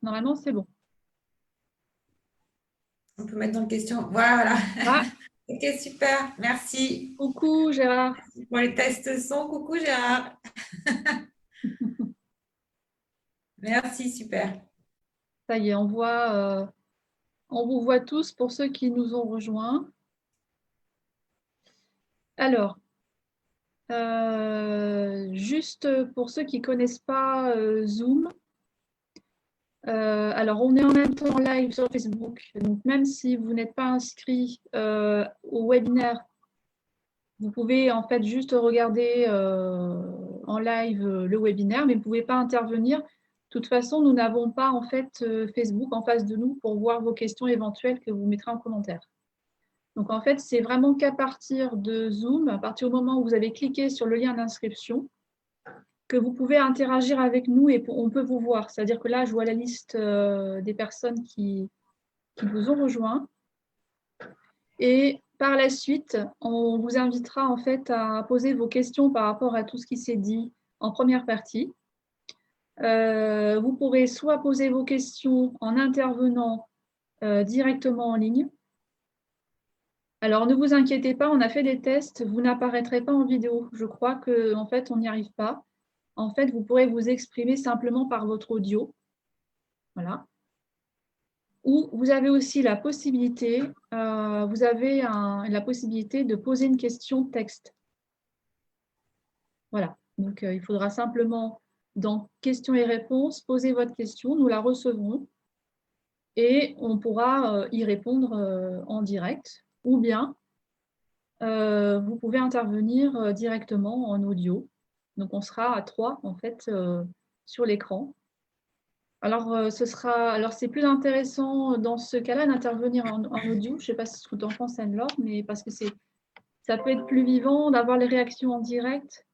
Normalement, c'est bon. On peut mettre dans les questions. Voilà. Ah, Ok, super. Merci coucou Gérard. pour les tests son. Coucou Gérard. Merci, super. Ça y est, on vous voit tous pour ceux qui nous ont rejoints. Alors, juste pour ceux qui ne connaissent pas Zoom, alors on est en même temps en live sur Facebook. Donc, même si vous n'êtes pas inscrit au webinaire, vous pouvez en fait juste regarder en live le webinaire, mais vous ne pouvez pas intervenir. De toute façon, nous n'avons pas en fait Facebook en face de nous pour voir vos questions éventuelles que vous mettrez en commentaire. Donc en fait, c'est vraiment qu'à partir de Zoom, à partir du moment où vous avez cliqué sur le lien d'inscription, que vous pouvez interagir avec nous et on peut vous voir. C'est-à-dire que là, je vois la liste des personnes qui vous ont rejoint. Et par la suite, on vous invitera en fait à poser vos questions par rapport à tout ce qui s'est dit en première partie. Vous pourrez soit poser vos questions en intervenant directement en ligne. Alors ne vous inquiétez pas, on a fait des tests, vous n'apparaîtrez pas en vidéo. Je crois qu'en fait, on n'y arrive pas. En fait, vous pourrez vous exprimer simplement par votre audio. Voilà. Ou vous avez aussi la possibilité, la possibilité de poser une question texte. Voilà. Donc, il faudra simplement, dans questions et réponses, poser votre question, nous la recevrons et on pourra y répondre en direct. Ou bien, vous pouvez intervenir directement en audio. Donc, on sera à 3 en fait sur l'écran. Alors, c'est plus intéressant dans ce cas-là d'intervenir en audio. Je ne sais pas ce que tu en penses, Anne-Laure, mais parce que ça peut être plus vivant d'avoir les réactions en direct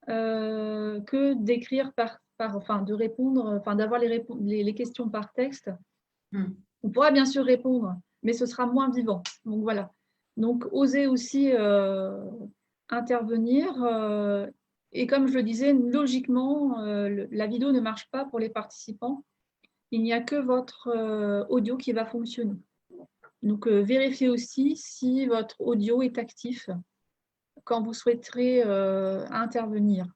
que d'écrire enfin, de répondre, enfin, d'avoir les questions par texte. On pourra bien sûr répondre, mais ce sera moins vivant. Donc voilà. Donc, osez aussi intervenir. Et comme je le disais, logiquement, la vidéo ne marche pas pour les participants. Il n'y a que votre audio qui va fonctionner. Donc, vérifiez aussi si votre audio est actif quand vous souhaiterez intervenir.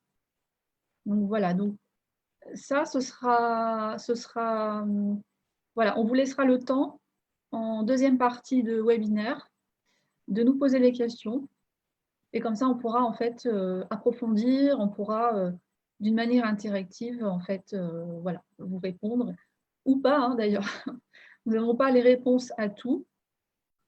Donc, voilà. Donc, ça, voilà, on vous laissera le temps en deuxième partie de webinaire de nous poser les questions. Et comme ça, on pourra en fait approfondir, on pourra d'une manière interactive en fait voilà, vous répondre ou pas hein, d'ailleurs. Nous n'avons pas les réponses à tout.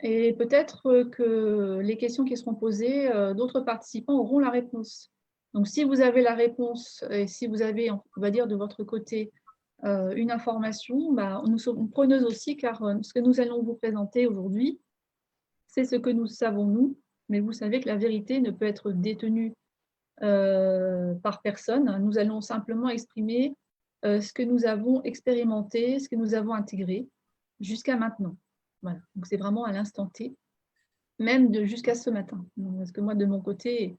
Et peut-être que les questions qui seront posées, d'autres participants auront la réponse. Donc, si vous avez la réponse et si vous avez, on va dire, de votre côté une information, bah, nous sommes preneuses aussi car ce que nous allons vous présenter aujourd'hui, c'est ce que nous savons nous, mais vous savez que la vérité ne peut être détenue par personne. Nous allons simplement exprimer ce que nous avons expérimenté, ce que nous avons intégré jusqu'à maintenant. Voilà. Donc, c'est vraiment à l'instant T, même jusqu'à ce matin. Parce que moi, de mon côté,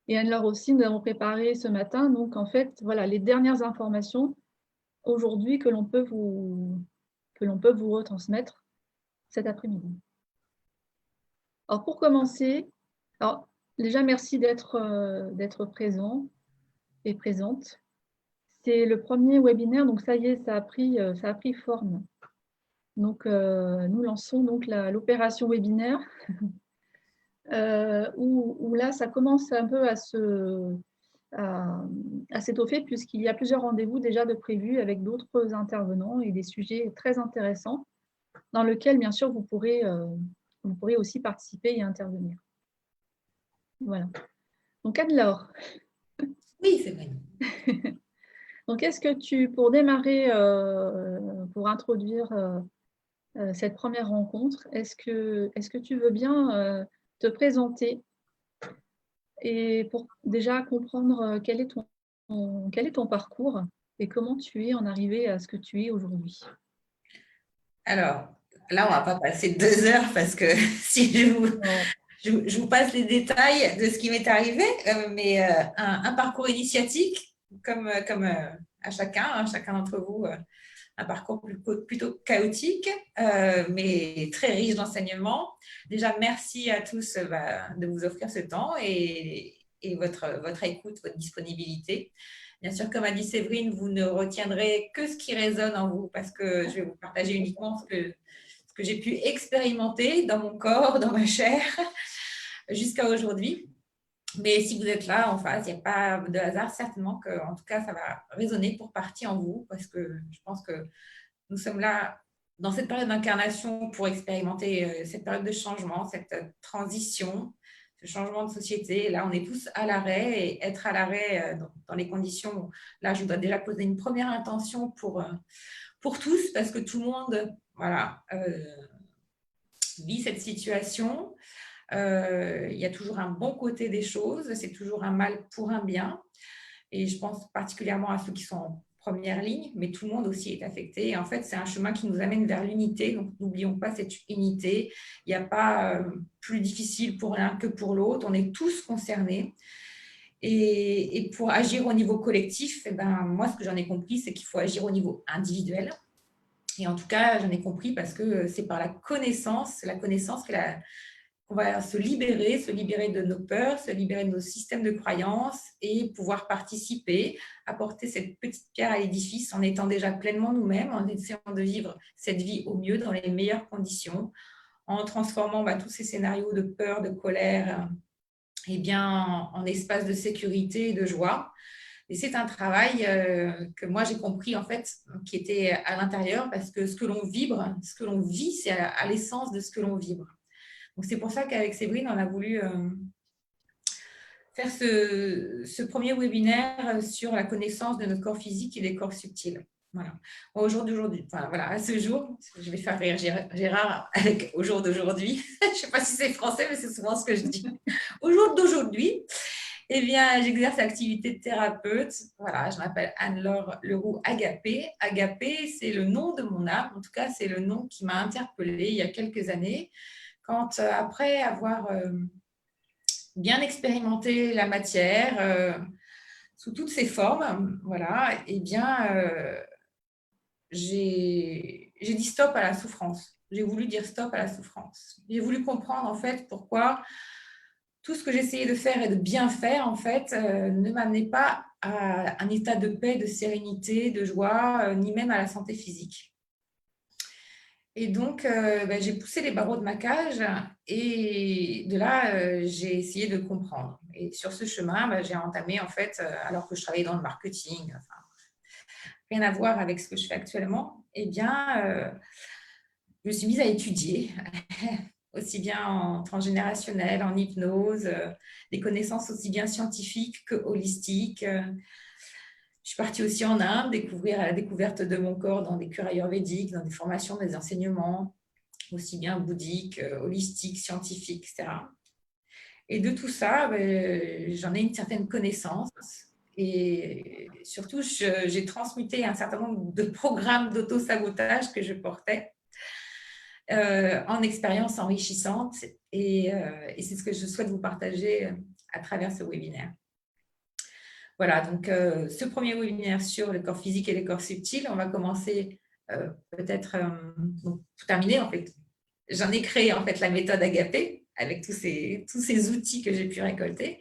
et Anne-Laure aussi, nous avons préparé ce matin. Donc, en fait, voilà, les dernières informations aujourd'hui que l'on peut vous retransmettre cet après-midi. Alors, pour commencer, alors, déjà, merci d'être présent et présente. C'est le premier webinaire, donc ça y est, ça a pris forme. Donc, nous lançons donc l'opération webinaire, où là, ça commence un peu à s'étoffer, puisqu'il y a plusieurs rendez-vous déjà de prévus avec d'autres intervenants et des sujets très intéressants, dans lesquels, bien sûr, vous pourrez aussi participer et intervenir. Voilà. Donc, Anne-Laure. Oui, c'est vrai. Donc, pour démarrer, pour introduire cette première rencontre, est-ce que tu veux bien te présenter et pour déjà comprendre quel est ton parcours et comment tu es en arrivé à ce que tu es aujourd'hui? Alors, là, on ne va pas passer 2 heures parce que si je vous passe les détails de ce qui m'est arrivé, mais un parcours initiatique, comme à chacun d'entre vous un parcours plutôt chaotique, mais très riche d'enseignements. Déjà, merci à tous de vous offrir ce temps et votre écoute, votre disponibilité. Bien sûr, comme a dit Séverine, vous ne retiendrez que ce qui résonne en vous, parce que je vais vous partager uniquement ce que j'ai pu expérimenter dans mon corps, dans ma chair, jusqu'à aujourd'hui. Mais si vous êtes là en face, il n'y a pas de hasard, certainement qu'en tout cas, ça va résonner pour partie en vous, parce que je pense que nous sommes là dans cette période d'incarnation pour expérimenter cette période de changement, cette transition, ce changement de société. Là, on est tous à l'arrêt, et être à l'arrêt dans les conditions, là, je dois déjà poser une première intention pour tous, parce que tout le monde vit cette situation. Il y a toujours un bon côté des choses, c'est toujours un mal pour un bien. Et je pense particulièrement à ceux qui sont en première ligne, mais tout le monde aussi est affecté. Et en fait, c'est un chemin qui nous amène vers l'unité. Donc, n'oublions pas cette unité. Il n'y a pas plus difficile pour l'un que pour l'autre. On est tous concernés. Et pour agir au niveau collectif, moi, ce que j'en ai compris, c'est qu'il faut agir au niveau individuel. Et en tout cas, j'en ai compris parce que c'est par la connaissance qu'on va se libérer de nos peurs, se libérer de nos systèmes de croyances et pouvoir participer, apporter cette petite pierre à l'édifice en étant déjà pleinement nous-mêmes, en essayant de vivre cette vie au mieux, dans les meilleures conditions, en transformant tous ces scénarios de peur, de colère, en espace de sécurité et de joie. Et c'est un travail que moi j'ai compris en fait, qui était à l'intérieur, parce que ce que l'on vibre, ce que l'on vit, c'est à l'essence de ce que l'on vibre. Donc, c'est pour ça qu'avec Séverine, on a voulu faire ce premier webinaire sur la connaissance de notre corps physique et des corps subtils. Voilà. Au jour d'aujourd'hui, à ce jour, je vais faire rire Gérard avec au jour d'aujourd'hui. Je ne sais pas si c'est français, mais c'est souvent ce que je dis. Au jour d'aujourd'hui, j'exerce l'activité de thérapeute. Voilà, je m'appelle Anne-Laure Leroux Agapé. Agapé, c'est le nom de mon âme. En tout cas, c'est le nom qui m'a interpellée il y a quelques années. Quand, après avoir bien expérimenté la matière sous toutes ses formes, j'ai dit stop à la souffrance. J'ai voulu dire stop à la souffrance. J'ai voulu comprendre en fait pourquoi tout ce que j'essayais de faire et de bien faire en fait ne m'amenait pas à un état de paix, de sérénité, de joie, ni même à la santé physique. Et donc, j'ai poussé les barreaux de ma cage et de là, j'ai essayé de comprendre. Et sur ce chemin, j'ai entamé, en fait, alors que je travaillais dans le marketing, rien à voir avec ce que je fais actuellement, je me suis mise à étudier, aussi bien en transgénérationnel, en hypnose, des connaissances aussi bien scientifiques que holistiques. Je suis partie aussi en Inde, découvrir à la découverte de mon corps dans des cures ayurvédiques, dans des formations, des enseignements, aussi bien bouddhiques, holistiques, scientifiques, etc. Et de tout ça, j'en ai une certaine connaissance. Et surtout, j'ai transmuté un certain nombre de programmes d'auto-sabotage que je portais en expériences enrichissantes. Et c'est ce que je souhaite vous partager à travers ce webinaire. Voilà, donc ce premier webinaire sur le corps physique et les corps subtils, on va commencer peut-être pour terminer en fait. J'en ai créé en fait la méthode Agapé avec tous ces outils que j'ai pu récolter.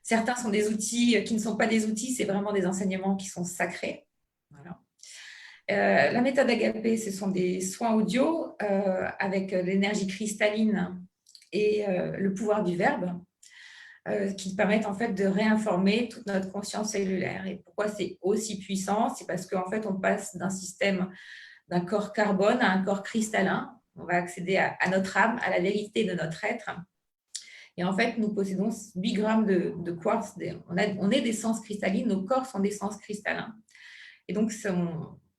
Certains sont des outils qui ne sont pas des outils, c'est vraiment des enseignements qui sont sacrés. Voilà. La méthode Agapé, ce sont des soins audio avec l'énergie cristalline et le pouvoir du verbe. Qui permettent en fait de réinformer toute notre conscience cellulaire. Et pourquoi c'est aussi puissant? C'est parce qu'en fait, on passe d'un corps carbone à un corps cristallin. On va accéder à notre âme, à la vérité de notre être. Et en fait, nous possédons 8 grammes de quartz. On est d'essence cristalline, nos corps sont d'essence cristallin. Et donc,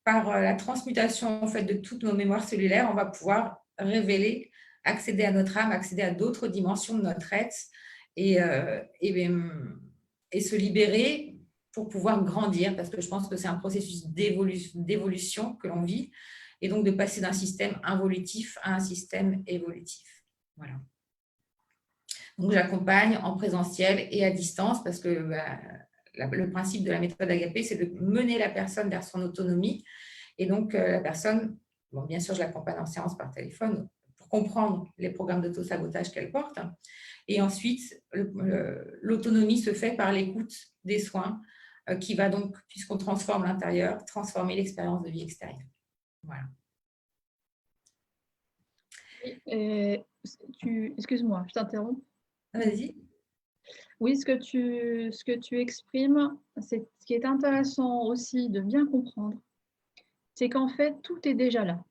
par la transmutation en fait, de toutes nos mémoires cellulaires, on va pouvoir révéler, accéder à notre âme, accéder à d'autres dimensions de notre être, et se libérer pour pouvoir grandir, parce que je pense que c'est un processus d'évolution que l'on vit, et donc de passer d'un système involutif à un système évolutif. Voilà. Donc, j'accompagne en présentiel et à distance, parce que le principe de la méthode Agapé, c'est de mener la personne vers son autonomie Et donc, la personne, bon, bien sûr, je l'accompagne en séance par téléphone pour comprendre les programmes d'auto-sabotage qu'elle porte. Et ensuite, l'autonomie se fait par l'écoute des soins qui va donc, puisqu'on transforme l'intérieur, transformer l'expérience de vie extérieure. Voilà. Excuse-moi, je t'interromps. Vas-y. Oui, ce que tu exprimes, c'est ce qui est intéressant aussi de bien comprendre, c'est qu'en fait, tout est déjà là.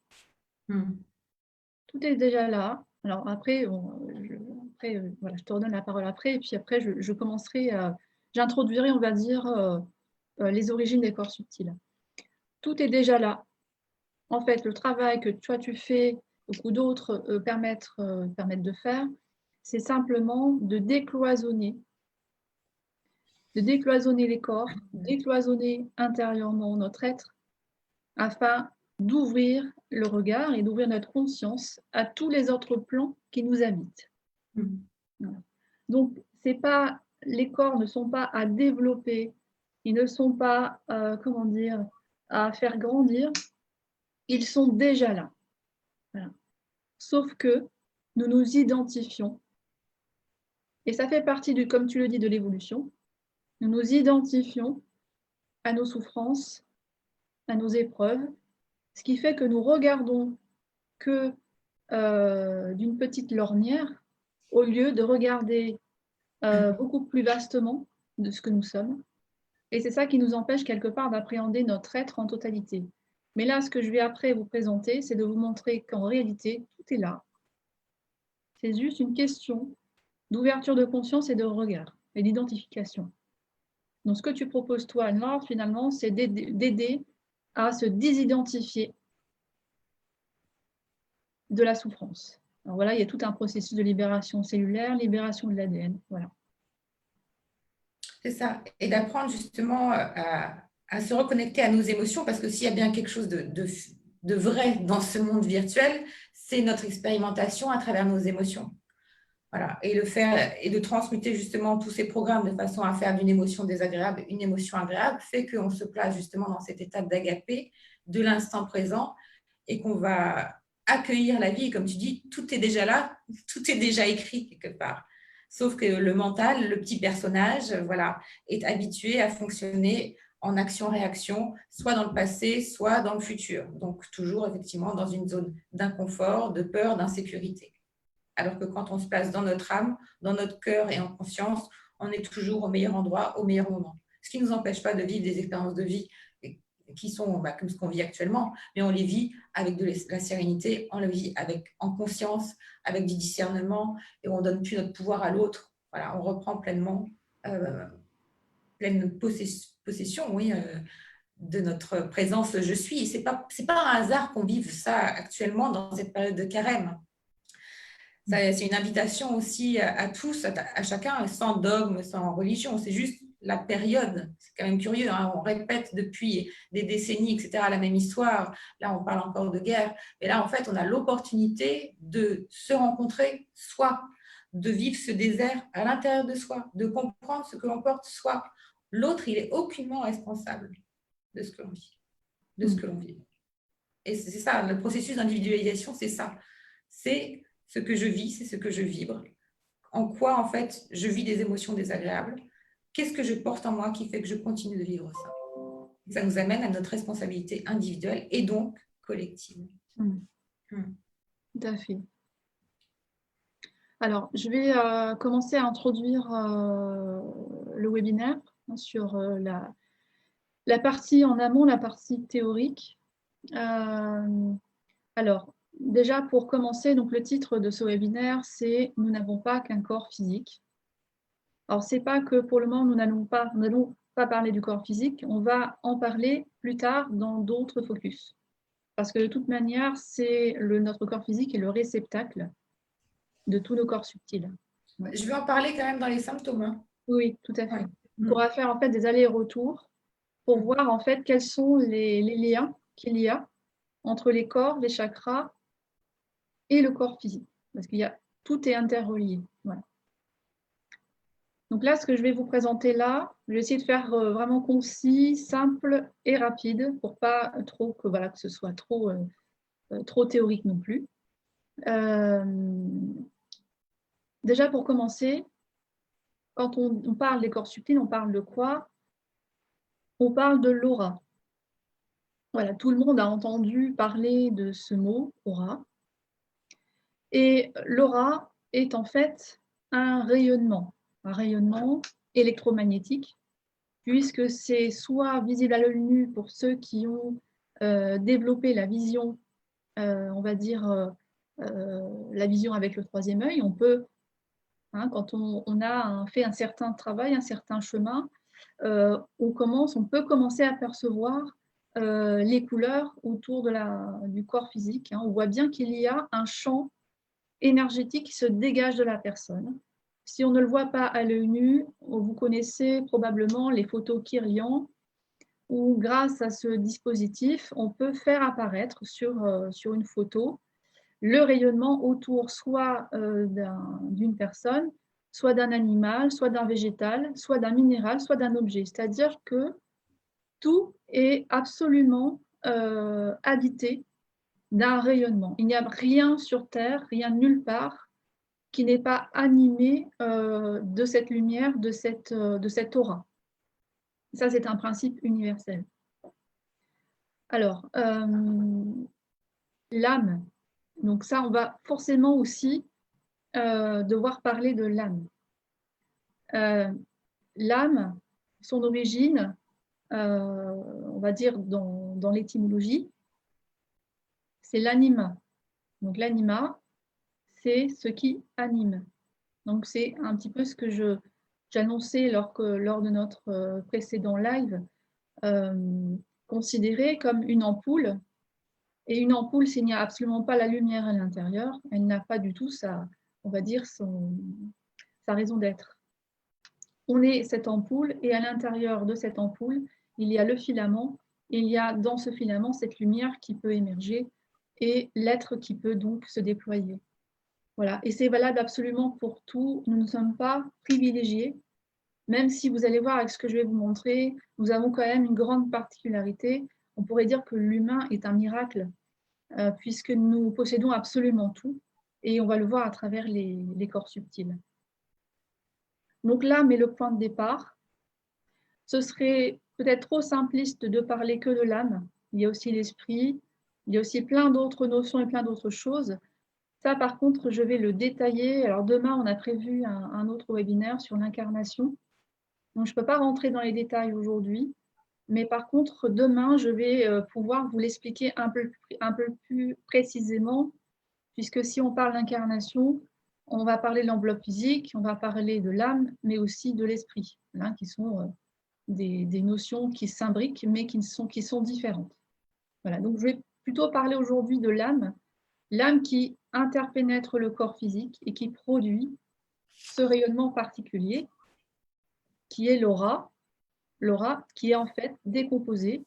Tout est déjà là. Alors après, voilà, je te redonne la parole après, et puis après, je commencerai j'introduirai, on va dire, les origines des corps subtils. Tout est déjà là. En fait, le travail que toi tu fais ou d'autres permettent de faire, c'est simplement de décloisonner les corps, décloisonner intérieurement notre être, afin d'ouvrir le regard et d'ouvrir notre conscience à tous les autres plans qui nous habitent. Voilà. Donc, les corps ne sont pas à développer, ils ne sont pas, comment dire, à faire grandir, ils sont déjà là. Voilà. Sauf que nous nous identifions, et ça fait partie, comme tu le dis, de l'évolution, nous nous identifions à nos souffrances, à nos épreuves, ce qui fait que nous regardons que d'une petite lorgnière au lieu de regarder beaucoup plus vastement de ce que nous sommes. Et c'est ça qui nous empêche quelque part d'appréhender notre être en totalité. Mais là, ce que je vais après vous présenter, c'est de vous montrer qu'en réalité, tout est là. C'est juste une question d'ouverture de conscience et de regard et d'identification. Donc, ce que tu proposes, toi, Anne-Laure, finalement, c'est d'aider à se désidentifier de la souffrance. Alors voilà, il y a tout un processus de libération cellulaire, libération de l'ADN. Voilà. C'est ça. Et d'apprendre justement à se reconnecter à nos émotions, parce que s'il y a bien quelque chose de vrai dans ce monde virtuel, c'est notre expérimentation à travers nos émotions. Voilà. Et le faire et de transmuter justement tous ces programmes de façon à faire d'une émotion désagréable une émotion agréable fait qu'on se place justement dans cet état d'agapé de l'instant présent et qu'on va accueillir la vie. Et comme tu dis, tout est déjà là, tout est déjà écrit quelque part. Sauf que le mental, le petit personnage, voilà, est habitué à fonctionner en action-réaction, soit dans le passé, soit dans le futur. Donc, toujours effectivement dans une zone d'inconfort, de peur, d'insécurité. Alors que quand on se place dans notre âme, dans notre cœur et en conscience, on est toujours au meilleur endroit, au meilleur moment. Ce qui ne nous empêche pas de vivre des expériences de vie qui sont comme ce qu'on vit actuellement, mais on les vit avec de la sérénité, on les vit en conscience, avec du discernement, et on ne donne plus notre pouvoir à l'autre. Voilà, on reprend pleinement, pleine possession, oui, de notre présence je suis. Ce n'est pas un hasard qu'on vive ça actuellement dans cette période de carême. C'est une invitation aussi à tous, à chacun, sans dogme, sans religion. C'est juste la période. C'est quand même curieux, hein, on répète depuis des décennies, etc., la même histoire. Là, on parle encore de guerre. Mais là, en fait, on a l'opportunité de se rencontrer soi, de vivre ce désert à l'intérieur de soi, de comprendre ce que l'on porte soi. L'autre, il est aucunement responsable de ce que l'on vit, de ce que l'on vit. Et c'est ça, le processus d'individualisation, c'est ça. C'est ce que je vis, c'est ce que je vibre. En quoi, en fait, je vis des émotions désagréables? Qu'est-ce que je porte en moi qui fait que je continue de vivre ça? Et ça nous amène à notre responsabilité individuelle et donc collective. Tout à fait. Alors, je vais commencer à introduire le webinaire sur la partie en amont, la partie théorique. Alors, déjà, pour commencer, donc, le titre de ce webinaire, c'est « Nous n'avons pas qu'un corps physique ». Alors, ce n'est pas que pour le moment, nous n'allons pas parler du corps physique, on va en parler plus tard dans d'autres focus. Parce que de toute manière, notre corps physique est le réceptacle de tous nos corps subtils. Je vais en parler quand même dans les symptômes. Hein. Oui, tout à fait. Ouais. On pourra faire en fait des allers-retours pour voir en fait quels sont les liens qu'il y a entre les corps, les chakras et le corps physique. Parce tout est interrelié. Voilà. Donc là, ce que je vais vous présenter là, je vais essayer de faire vraiment concis, simple et rapide pour pas trop que, voilà, que ce soit trop, trop théorique non plus. Déjà pour commencer, quand on parle des corps subtils, on parle de quoi? On parle de l'aura. Voilà, tout le monde a entendu parler de ce mot, aura. Et l'aura est en fait un rayonnement électromagnétique, puisque c'est soit visible à l'œil nu pour ceux qui ont développé la vision, on va dire la vision avec le troisième œil. On peut, hein, quand on a fait un certain travail, un certain chemin, on peut commencer à percevoir les couleurs autour du corps physique. Hein. On voit bien qu'il y a un champ énergétique qui se dégage de la personne. Si on ne le voit pas à l'œil nu, vous connaissez probablement les photos Kirlian, où grâce à ce dispositif, on peut faire apparaître sur une photo le rayonnement autour soit d'une personne, soit d'un animal, soit d'un végétal, soit d'un minéral, soit d'un objet. C'est-à-dire que tout est absolument habité d'un rayonnement. Il n'y a rien sur Terre, rien nulle part qui n'est pas animé de cette lumière, de cette aura. Ça, c'est un principe universel. Alors, l'âme. Donc ça, on va forcément aussi devoir parler de l'âme. L'âme, son origine, on va dire dans l'étymologie, c'est l'anima. Donc l'anima, c'est ce qui anime. Donc c'est un petit peu ce que j'annonçais lors de notre précédent live, considéré comme une ampoule. Et une ampoule, s'il n'y a absolument pas la lumière à l'intérieur, elle n'a pas du tout on va dire, sa raison d'être. On est cette ampoule et à l'intérieur de cette ampoule, il y a le filament. Il y a dans ce filament cette lumière qui peut émerger et l'être qui peut donc se déployer. Voilà. Et c'est valable absolument pour tout. Nous ne sommes pas privilégiés, même si vous allez voir avec ce que je vais vous montrer, nous avons quand même une grande particularité. On pourrait dire que l'humain est un miracle, puisque nous possédons absolument tout, et on va le voir à travers les corps subtils. Donc l'âme est le point de départ. Ce serait peut-être trop simpliste de parler que de l'âme. Il y a aussi l'esprit, il y a aussi plein d'autres notions et plein d'autres choses. Ça, par contre, je vais le détailler. Alors demain, on a prévu un autre webinaire sur l'incarnation. Donc, je ne peux pas rentrer dans les détails aujourd'hui. Mais par contre, demain, je vais pouvoir vous l'expliquer un peu plus précisément, puisque si on parle d'incarnation, on va parler de l'enveloppe physique, on va parler de l'âme, mais aussi de l'esprit, hein, qui sont des notions qui s'imbriquent, mais qui sont différentes. Voilà, donc je vais plutôt parler aujourd'hui de l'âme qui interpénètre le corps physique et qui produit ce rayonnement particulier, qui est l'aura, qui est en fait décomposée,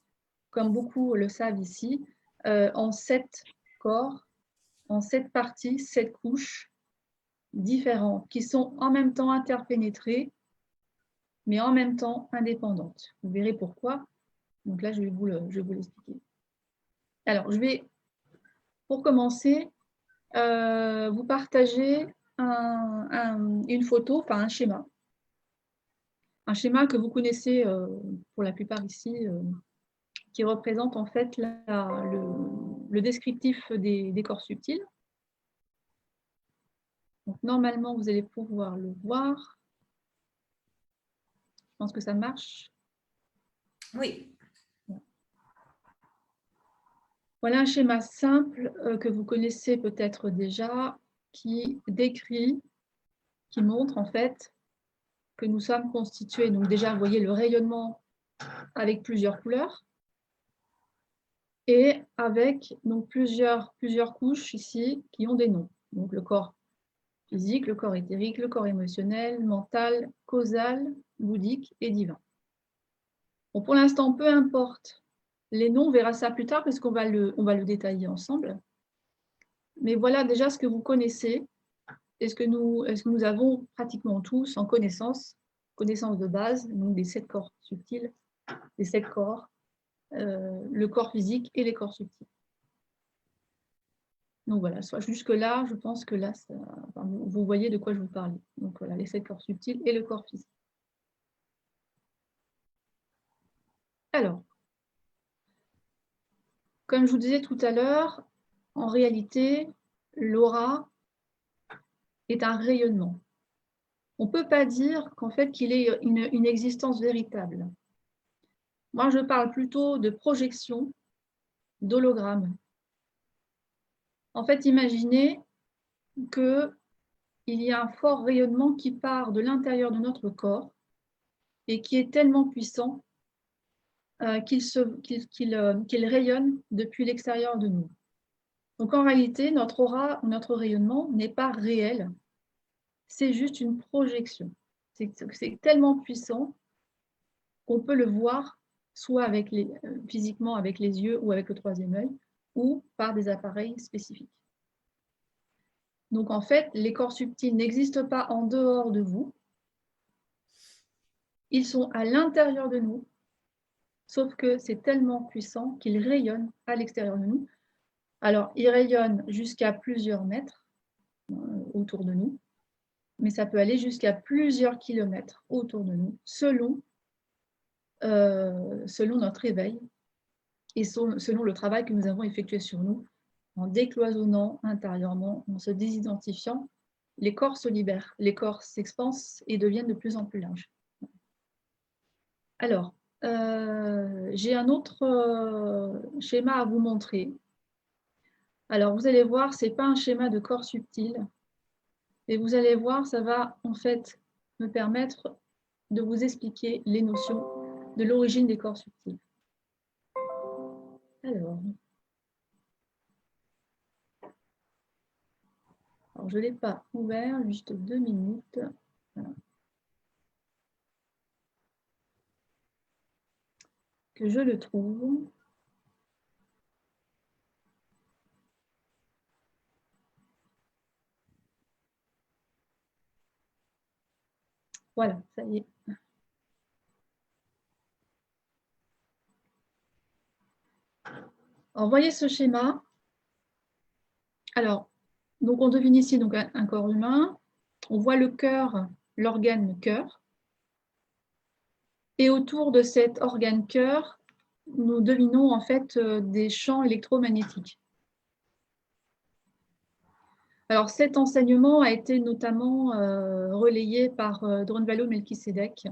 comme beaucoup le savent ici, en 7 corps, en 7 parties, 7 couches différentes, qui sont en même temps interpénétrées, mais en même temps indépendantes. Vous verrez pourquoi. Donc là, je vais vous l'expliquer. Alors, je vais, pour commencer, vous partager une photo, enfin un schéma. Un schéma que vous connaissez pour la plupart ici, qui représente en fait le descriptif des corps subtils. Donc, normalement, vous allez pouvoir le voir. Je pense que ça marche. Oui. Voilà un schéma simple que vous connaissez peut-être déjà, qui décrit, qui montre en fait que nous sommes constitués. Donc déjà, vous voyez le rayonnement avec plusieurs couleurs et avec donc plusieurs couches ici qui ont des noms. Donc le corps physique, le corps éthérique, le corps émotionnel, mental, causal, bouddhique et divin. Bon, pour l'instant, peu importe les noms, on verra ça plus tard parce qu'on va le détailler ensemble. Mais voilà déjà ce que vous connaissez et ce que nous avons pratiquement tous en connaissance connaissances de base, donc des 7 corps subtils, les 7 corps, le corps physique et les corps subtils. Donc voilà, jusque-là, je pense que là, vous voyez de quoi je vous parlais. Donc voilà, les 7 corps subtils et le corps physique. Alors, comme je vous disais tout à l'heure, en réalité, l'aura est un rayonnement. On ne peut pas dire qu'en fait qu'il ait une existence véritable. Moi, je parle plutôt de projection, d'hologramme. En fait, imaginez qu'il y a un fort rayonnement qui part de l'intérieur de notre corps et qui est tellement puissant qu'il rayonne depuis l'extérieur de nous. Donc en réalité, notre aura, notre rayonnement n'est pas réel, c'est juste une projection. C'est tellement puissant qu'on peut le voir soit physiquement avec les yeux ou avec le troisième œil, ou par des appareils spécifiques. Donc en fait, les corps subtils n'existent pas en dehors de vous, ils sont à l'intérieur de nous, sauf que c'est tellement puissant qu'ils rayonnent à l'extérieur de nous. Alors, ils rayonnent jusqu'à plusieurs mètres autour de nous, mais ça peut aller jusqu'à plusieurs kilomètres autour de nous, selon notre éveil et selon le travail que nous avons effectué sur nous, en décloisonnant intérieurement, en se désidentifiant, les corps se libèrent, les corps s'expansent et deviennent de plus en plus larges. Alors, j'ai un autre schéma à vous montrer. Alors, vous allez voir, ce n'est pas un schéma de corps subtil, et vous allez voir, ça va en fait me permettre de vous expliquer les notions de l'origine des corps subtils. Alors je ne l'ai pas ouvert, juste 2 minutes. Voilà. Que je le trouve. Voilà, ça y est. Alors, voyez ce schéma. Alors, donc on devine ici donc, un corps humain. On voit le cœur, l'organe cœur. Et autour de cet organe cœur, nous devinons en fait des champs électromagnétiques. Alors cet enseignement a été notamment relayé par Drunvalo Melchizedek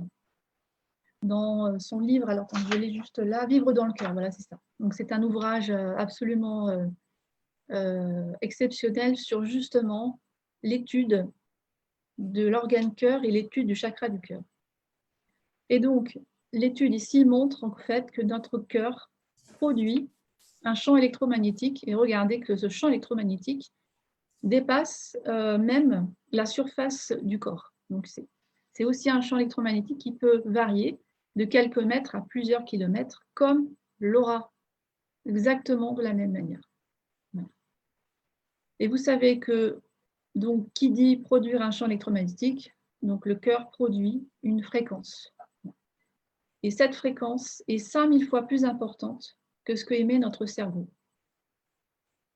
dans son livre, alors attends, je l'ai juste là, Vivre dans le cœur, voilà c'est ça. Donc c'est un ouvrage absolument exceptionnel sur justement l'étude de l'organe cœur et l'étude du chakra du cœur. Et donc, l'étude ici montre en fait que notre cœur produit un champ électromagnétique, et regardez que ce champ électromagnétique dépasse même la surface du corps. Donc, c'est aussi un champ électromagnétique qui peut varier de quelques mètres à plusieurs kilomètres, comme l'aura, exactement de la même manière. Et vous savez que, donc, qui dit produire un champ électromagnétique, donc le cœur produit une fréquence. Et cette fréquence est 5000 fois plus importante que ce que émet notre cerveau.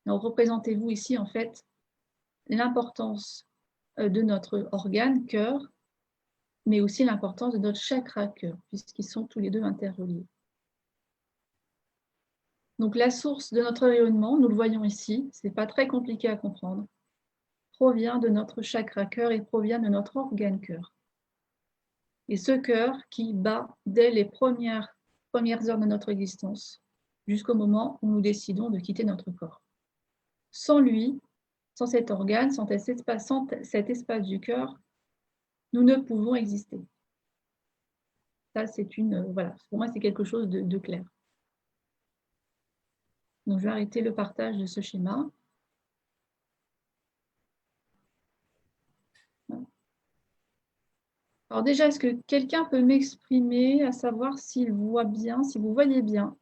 Donc, représentez-vous ici, en fait, l'importance de notre organe, cœur, mais aussi l'importance de notre chakra cœur, puisqu'ils sont tous les deux interreliés. Donc, la source de notre rayonnement, nous le voyons ici, ce n'est pas très compliqué à comprendre, provient de notre chakra cœur et provient de notre organe cœur. Et ce cœur qui bat dès les premières heures de notre existence, jusqu'au moment où nous décidons de quitter notre corps. Sans lui, sans cet organe, sans cet espace du cœur, nous ne pouvons exister. Ça, voilà, pour moi, c'est quelque chose de clair. Donc, je vais arrêter le partage de ce schéma. Alors déjà, est-ce que quelqu'un peut m'exprimer, à savoir s'il voit bien, si vous voyez bien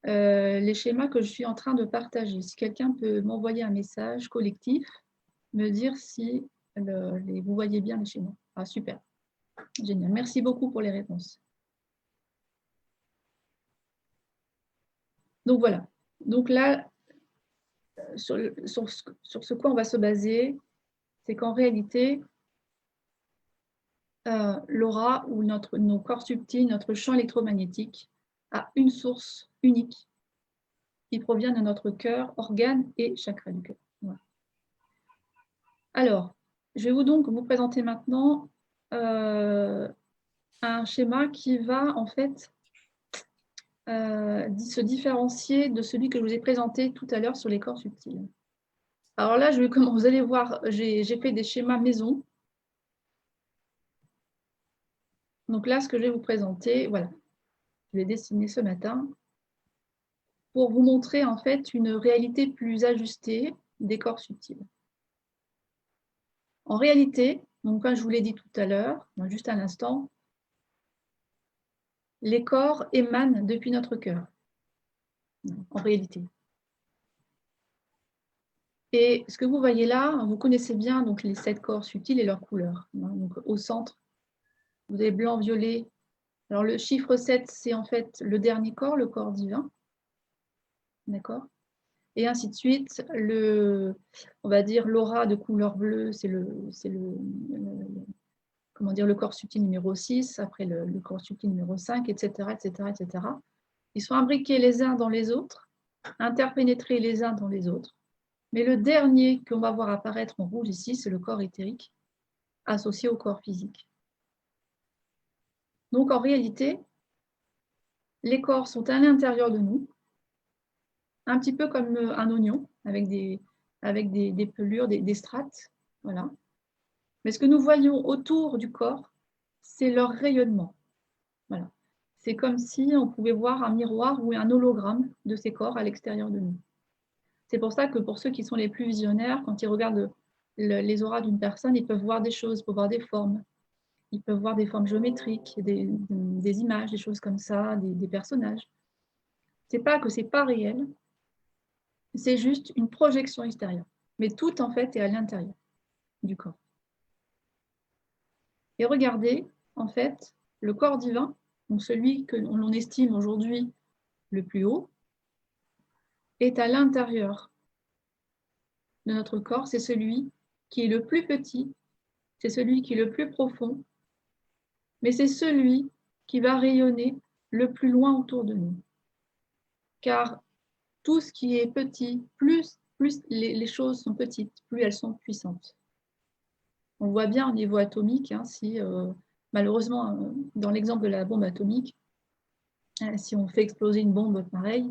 les schémas que je suis en train de partager? Si quelqu'un peut m'envoyer un message collectif, me dire si vous voyez bien les schémas. Ah, super. Génial. Merci beaucoup pour les réponses. Donc voilà. Donc là, sur ce quoi on va se baser, c'est qu'en réalité, l'aura ou nos corps subtils, notre champ électromagnétique, a une source unique qui provient de notre cœur, organe et chakra du cœur. Voilà. Alors, je vais donc vous présenter maintenant un schéma qui va en fait se différencier de celui que je vous ai présenté tout à l'heure sur les corps subtils. Alors là, vous allez voir, j'ai fait des schémas maison. Donc là, ce que je vais vous présenter, voilà, je l'ai dessiné ce matin pour vous montrer en fait une réalité plus ajustée des corps subtils. En réalité, donc comme je vous l'ai dit tout à l'heure, juste un instant, les corps émanent depuis notre cœur, en réalité. Et ce que vous voyez là, vous connaissez bien donc, les 7 corps subtils et leurs couleurs. Donc, au centre, vous avez blanc, violet. Alors le chiffre 7, c'est en fait le dernier corps, le corps divin. D'accord ? Et ainsi de suite, on va dire l'aura de couleur bleue, c'est le corps subtil numéro 6, après le corps subtil numéro 5, etc., etc., etc. Ils sont imbriqués les uns dans les autres, interpénétrés les uns dans les autres. Mais le dernier qu'on va voir apparaître en rouge ici, c'est le corps éthérique, associé au corps physique. Donc en réalité, les corps sont à l'intérieur de nous, un petit peu comme un oignon, avec des pelures, des strates. Voilà. Mais ce que nous voyons autour du corps, c'est leur rayonnement. Voilà. C'est comme si on pouvait voir un miroir ou un hologramme de ces corps à l'extérieur de nous. C'est pour ça que pour ceux qui sont les plus visionnaires, quand ils regardent les auras d'une personne, ils peuvent voir des choses, ils peuvent voir des formes. Ils peuvent voir des formes géométriques, des images, des choses comme ça, des personnages. C'est pas que c'est pas réel, c'est juste une projection extérieure. Mais tout, en fait, est à l'intérieur du corps. Et regardez, en fait, le corps divin, donc celui que l'on estime aujourd'hui le plus haut, est à l'intérieur de notre corps. C'est celui qui est le plus petit, c'est celui qui est le plus profond, mais c'est celui qui va rayonner le plus loin autour de nous. Car tout ce qui est petit, plus les choses sont petites, plus elles sont puissantes. On voit bien au niveau atomique, si malheureusement, dans l'exemple de la bombe atomique, si on fait exploser une bombe pareille,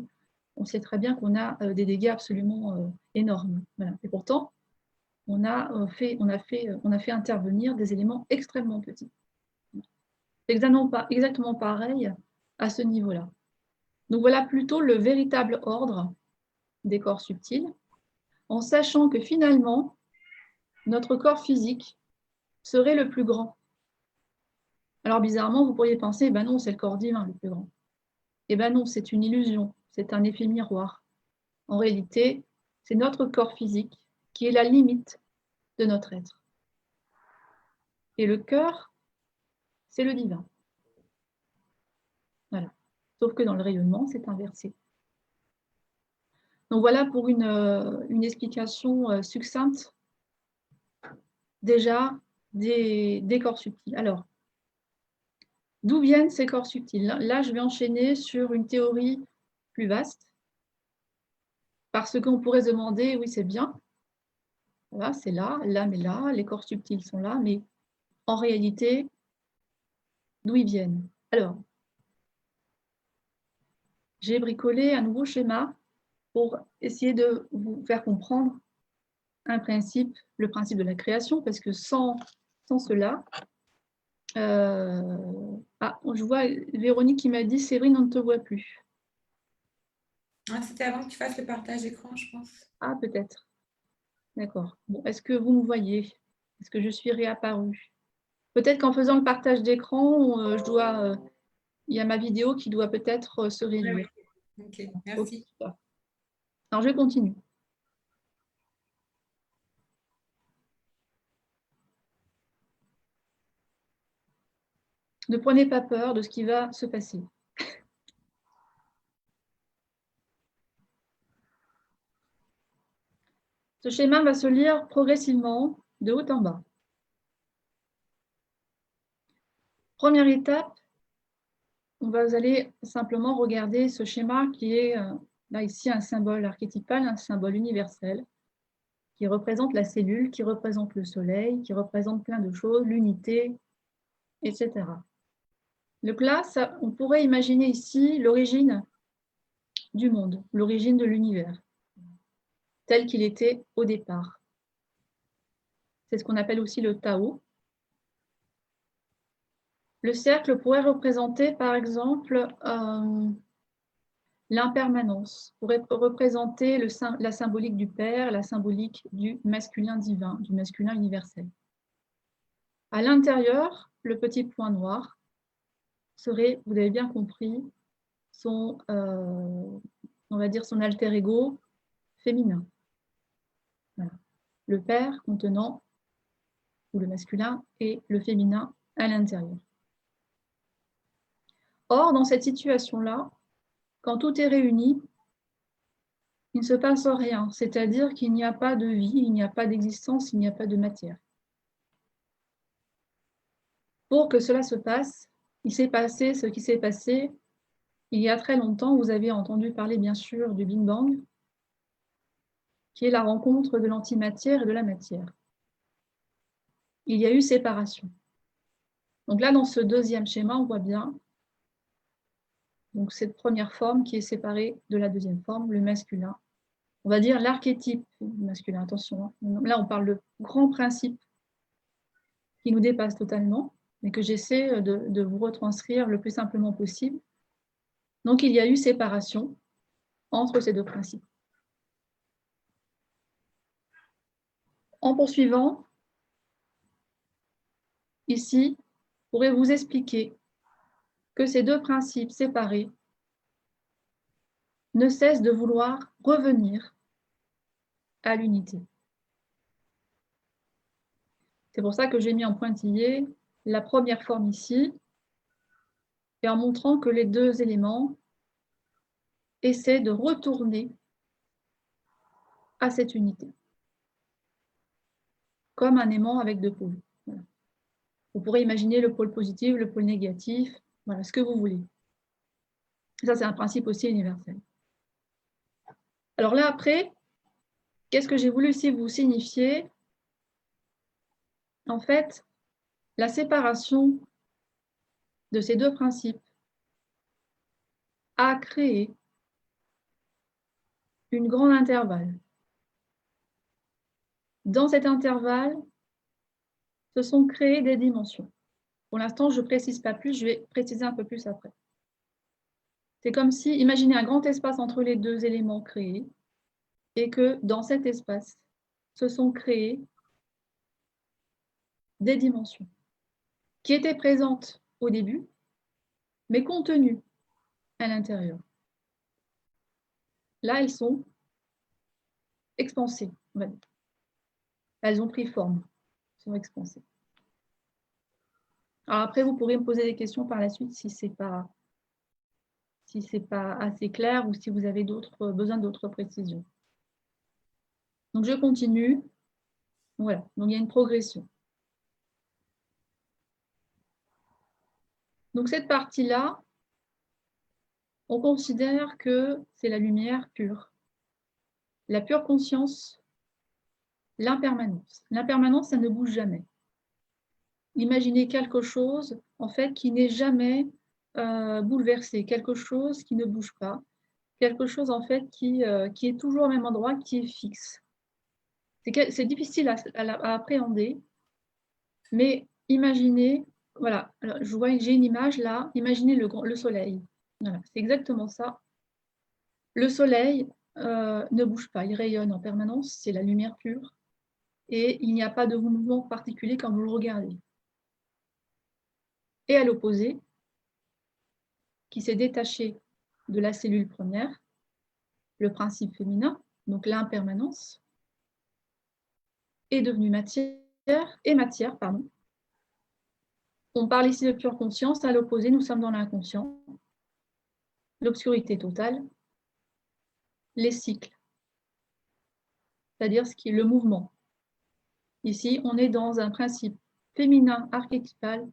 on sait très bien qu'on a des dégâts absolument énormes. Voilà. Et pourtant, on a fait intervenir des éléments extrêmement petits. C'est exactement pareil à ce niveau-là. Donc voilà plutôt le véritable ordre des corps subtils, en sachant que finalement, notre corps physique serait le plus grand. Alors bizarrement, vous pourriez penser, ben non, c'est le corps divin le plus grand. Eh ben non, c'est une illusion, c'est un effet miroir. En réalité, c'est notre corps physique qui est la limite de notre être. Et le cœur, c'est le divin. Voilà. Sauf que dans le rayonnement, c'est inversé. Donc voilà pour une explication succincte déjà des corps subtils. Alors, d'où viennent ces corps subtils? Là, je vais enchaîner sur une théorie plus vaste, parce qu'on pourrait se demander, oui, c'est bien, voilà, c'est là, l'âme est là, les corps subtils sont là, mais en réalité, d'où ils viennent? Alors, j'ai bricolé un nouveau schéma pour essayer de vous faire comprendre un principe, le principe de la création, parce que sans cela, je vois Véronique qui m'a dit, Séverine, on ne te voit plus. Ah, c'était avant que tu fasses le partage d'écran, je pense. Ah, peut-être. D'accord. Bon, est-ce que vous me voyez? Est-ce que je suis réapparue? Peut-être qu'en faisant le partage d'écran, il y a ma vidéo qui doit peut-être se réduire. Oui. Ok, merci. Okay. Alors, je continue. Ne prenez pas peur de ce qui va se passer. Ce schéma va se lire progressivement de haut en bas. Première étape, vous allez simplement regarder ce schéma qui est là ici un symbole archétypal, un symbole universel, qui représente la cellule, qui représente le soleil, qui représente plein de choses, l'unité, etc. Donc là, on pourrait imaginer ici l'origine du monde, l'origine de l'univers, tel qu'il était au départ. C'est ce qu'on appelle aussi le Tao. Le cercle pourrait représenter, par exemple, l'impermanence, pourrait représenter la symbolique du Père, la symbolique du masculin divin, du masculin universel. À l'intérieur, le petit point noir serait, vous l'avez bien compris, on va dire son alter ego féminin. Voilà. Le Père contenant, ou le masculin, et le féminin à l'intérieur. Or, dans cette situation-là, quand tout est réuni, il ne se passe rien, c'est-à-dire qu'il n'y a pas de vie, il n'y a pas d'existence, il n'y a pas de matière. Pour que cela se passe, il s'est passé ce qui s'est passé il y a très longtemps. Vous avez entendu parler bien sûr du Big Bang, qui est la rencontre de l'antimatière et de la matière. Il y a eu séparation. Donc là, dans ce deuxième schéma, on voit bien donc cette première forme qui est séparée de la deuxième forme, le masculin. On va dire l'archétype masculin, attention. Hein. Là, on parle de grands principes qui nous dépassent totalement, mais que j'essaie de vous retranscrire le plus simplement possible. Donc, il y a eu séparation entre ces deux principes. En poursuivant, ici, je pourrais vous expliquer que ces deux principes séparés ne cessent de vouloir revenir à l'unité. C'est pour ça que j'ai mis en pointillé la première forme ici, et en montrant que les deux éléments essaient de retourner à cette unité, comme un aimant avec deux pôles. Voilà. Vous pourrez imaginer le pôle positif, le pôle négatif, voilà, ce que vous voulez. Ça, c'est un principe aussi universel. Alors là, après, qu'est-ce que j'ai voulu ici vous signifier? En fait, la séparation de ces deux principes a créé une grande intervalle. Dans cet intervalle, se sont créées des dimensions. Pour l'instant, je ne précise pas plus, je vais préciser un peu plus après. C'est comme si, imaginez un grand espace entre les deux éléments créés, et que dans cet espace, se sont créées des dimensions qui étaient présentes au début, mais contenues à l'intérieur. Là, elles sont expansées, on va dire. Elles ont pris forme, sont expansées. Alors après, vous pourrez me poser des questions par la suite si ce n'est pas assez clair ou si vous avez besoin d'autres précisions. Donc, je continue. Voilà, donc il y a une progression. Donc, cette partie-là, on considère que c'est la lumière pure. La pure conscience, l'impermanence. L'impermanence, ça ne bouge jamais. Imaginez quelque chose, en fait, qui n'est jamais bouleversé, quelque chose qui ne bouge pas, quelque chose, en fait, qui est toujours au même endroit, qui est fixe. C'est difficile à appréhender, mais imaginez, voilà, je vois que j'ai une image là, imaginez le soleil. Voilà, c'est exactement ça. Le soleil ne bouge pas, il rayonne en permanence, c'est la lumière pure, et il n'y a pas de mouvement particulier quand vous le regardez. Et à l'opposé, qui s'est détaché de la cellule première, le principe féminin, donc l'impermanence, est devenu matière, On parle ici de pure conscience, à l'opposé, nous sommes dans l'inconscient, l'obscurité totale, les cycles, c'est-à-dire ce qui est le mouvement. Ici, on est dans un principe féminin archétypal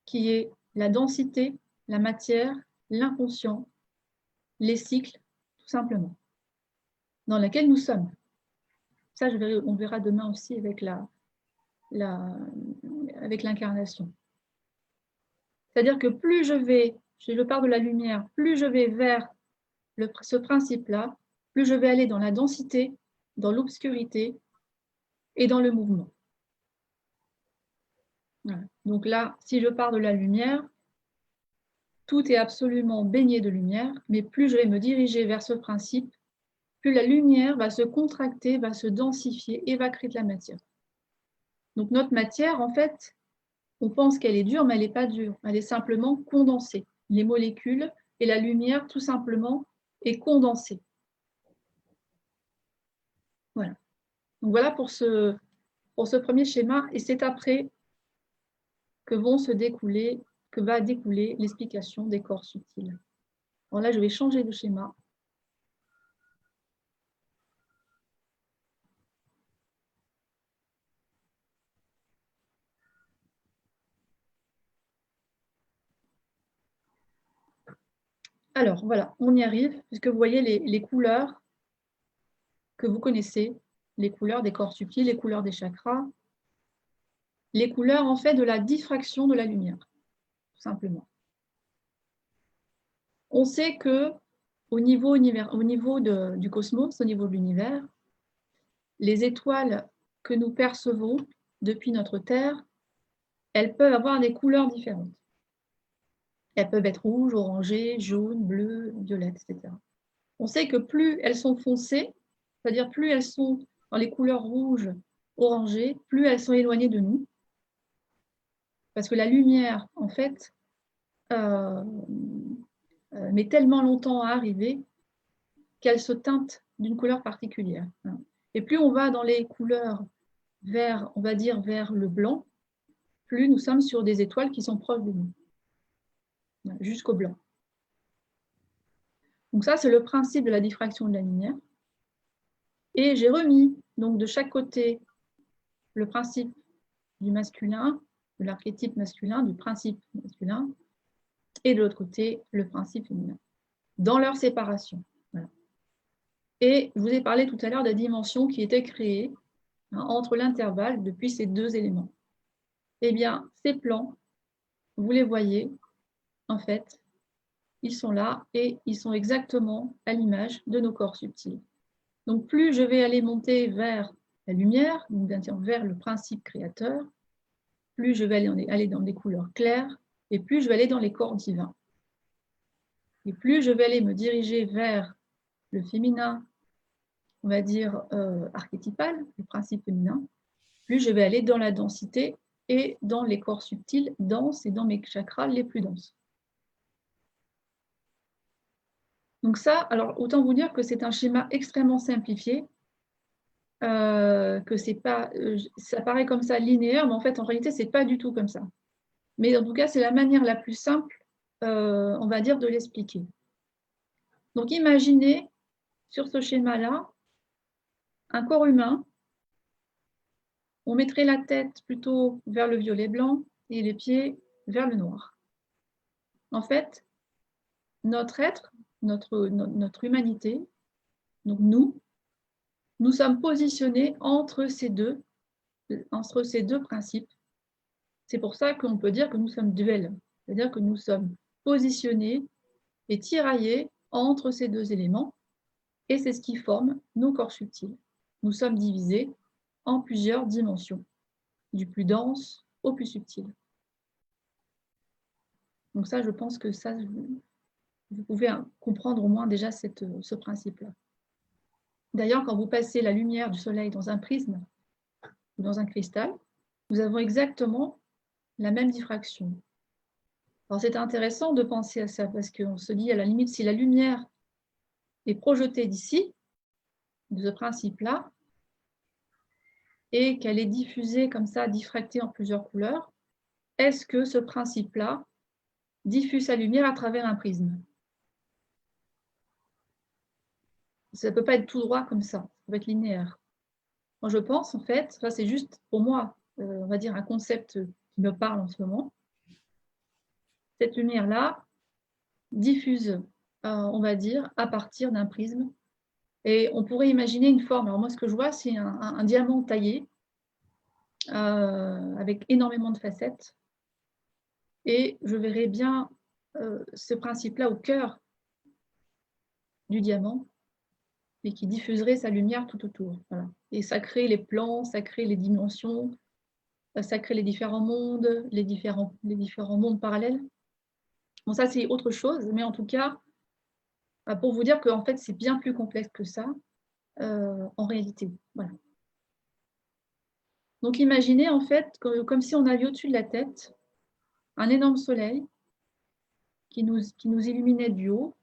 qui est la densité, la matière, l'inconscient, les cycles, tout simplement, dans laquelle nous sommes. Ça, on verra demain aussi avec l'incarnation. C'est-à-dire que plus je pars de la lumière, plus je vais vers ce principe-là, plus je vais aller dans la densité, dans l'obscurité et dans le mouvement. Voilà. Donc là, si je pars de la lumière, tout est absolument baigné de lumière, mais plus je vais me diriger vers ce principe, plus la lumière va se contracter, va se densifier et va créer de la matière. Donc notre matière, en fait, on pense qu'elle est dure, mais elle n'est pas dure. Elle est simplement condensée. Les molécules et la lumière, tout simplement, est condensée. Voilà. Donc voilà pour ce premier schéma. Et c'est après que va découler l'explication des corps subtils. Alors là, je vais changer de schéma. Alors voilà, on y arrive, puisque vous voyez les couleurs que vous connaissez, les couleurs des corps subtils, les couleurs des chakras, les couleurs en fait de la diffraction de la lumière, tout simplement. On sait que au niveau du cosmos, au niveau de l'univers, les étoiles que nous percevons depuis notre Terre, elles peuvent avoir des couleurs différentes. Elles peuvent être rouges, orangées, jaunes, bleues, violettes, etc. On sait que plus elles sont foncées, c'est-à-dire plus elles sont dans les couleurs rouges, orangées, plus elles sont éloignées de nous. Parce que la lumière, en fait, met tellement longtemps à arriver qu'elle se teinte d'une couleur particulière. Et plus on va dans les couleurs vers, on va dire, vers le blanc, plus nous sommes sur des étoiles qui sont proches de nous, jusqu'au blanc. Donc ça, c'est le principe de la diffraction de la lumière. Et j'ai remis donc de chaque côté le principe du masculin, de l'archétype masculin, du principe masculin, et de l'autre côté, le principe féminin, dans leur séparation. Voilà. Et je vous ai parlé tout à l'heure des dimensions qui étaient créées entre l'intervalle depuis ces deux éléments. Eh bien, ces plans, vous les voyez, en fait, ils sont là et ils sont exactement à l'image de nos corps subtils. Donc, plus je vais aller monter vers la lumière, donc vers le principe créateur, plus je vais aller dans des couleurs claires et plus je vais aller dans les corps divins. Et plus je vais aller me diriger vers le féminin, on va dire archétypal, le principe féminin, plus je vais aller dans la densité et dans les corps subtils denses et dans mes chakras les plus denses. Donc ça, alors autant vous dire que c'est un schéma extrêmement simplifié, que c'est pas, ça paraît comme ça linéaire, mais en fait en réalité c'est pas du tout comme ça. Mais en tout cas c'est la manière la plus simple, on va dire, de l'expliquer. Donc imaginez sur ce schéma-là un corps humain. On mettrait la tête plutôt vers le violet blanc et les pieds vers le noir. En fait, notre être, notre humanité, donc nous sommes positionnés entre ces deux principes. C'est pour ça qu'on peut dire que nous sommes duels, c'est-à-dire que nous sommes positionnés et tiraillés entre ces deux éléments, et c'est ce qui forme nos corps subtils. Nous sommes divisés en plusieurs dimensions, du plus dense au plus subtil. Donc ça, je pense que ça, vous pouvez comprendre au moins déjà ce principe-là. D'ailleurs, quand vous passez la lumière du soleil dans un prisme ou dans un cristal, nous avons exactement la même diffraction. Alors c'est intéressant de penser à ça parce qu'on se dit à la limite, si la lumière est projetée d'ici, de ce principe-là, et qu'elle est diffusée comme ça, diffractée en plusieurs couleurs, est-ce que ce principe-là diffuse sa lumière à travers un prisme? Ça ne peut pas être tout droit comme ça peut être linéaire. Moi, je pense, en fait, ça c'est juste pour moi, on va dire un concept qui me parle en ce moment. Cette lumière-là diffuse, on va dire, à partir d'un prisme. Et on pourrait imaginer une forme. Alors moi, ce que je vois, c'est un diamant taillé avec énormément de facettes. Et je verrais bien ce principe-là au cœur du diamant et qui diffuserait sa lumière tout autour. Voilà. Et ça crée les plans, ça crée les dimensions, ça crée les différents mondes, les différents mondes parallèles. Bon, ça, c'est autre chose, mais en tout cas, pour vous dire qu'en fait, c'est bien plus complexe que ça, en réalité. Voilà. Donc, imaginez en fait comme si on avait au-dessus de la tête un énorme soleil qui nous illuminait du haut.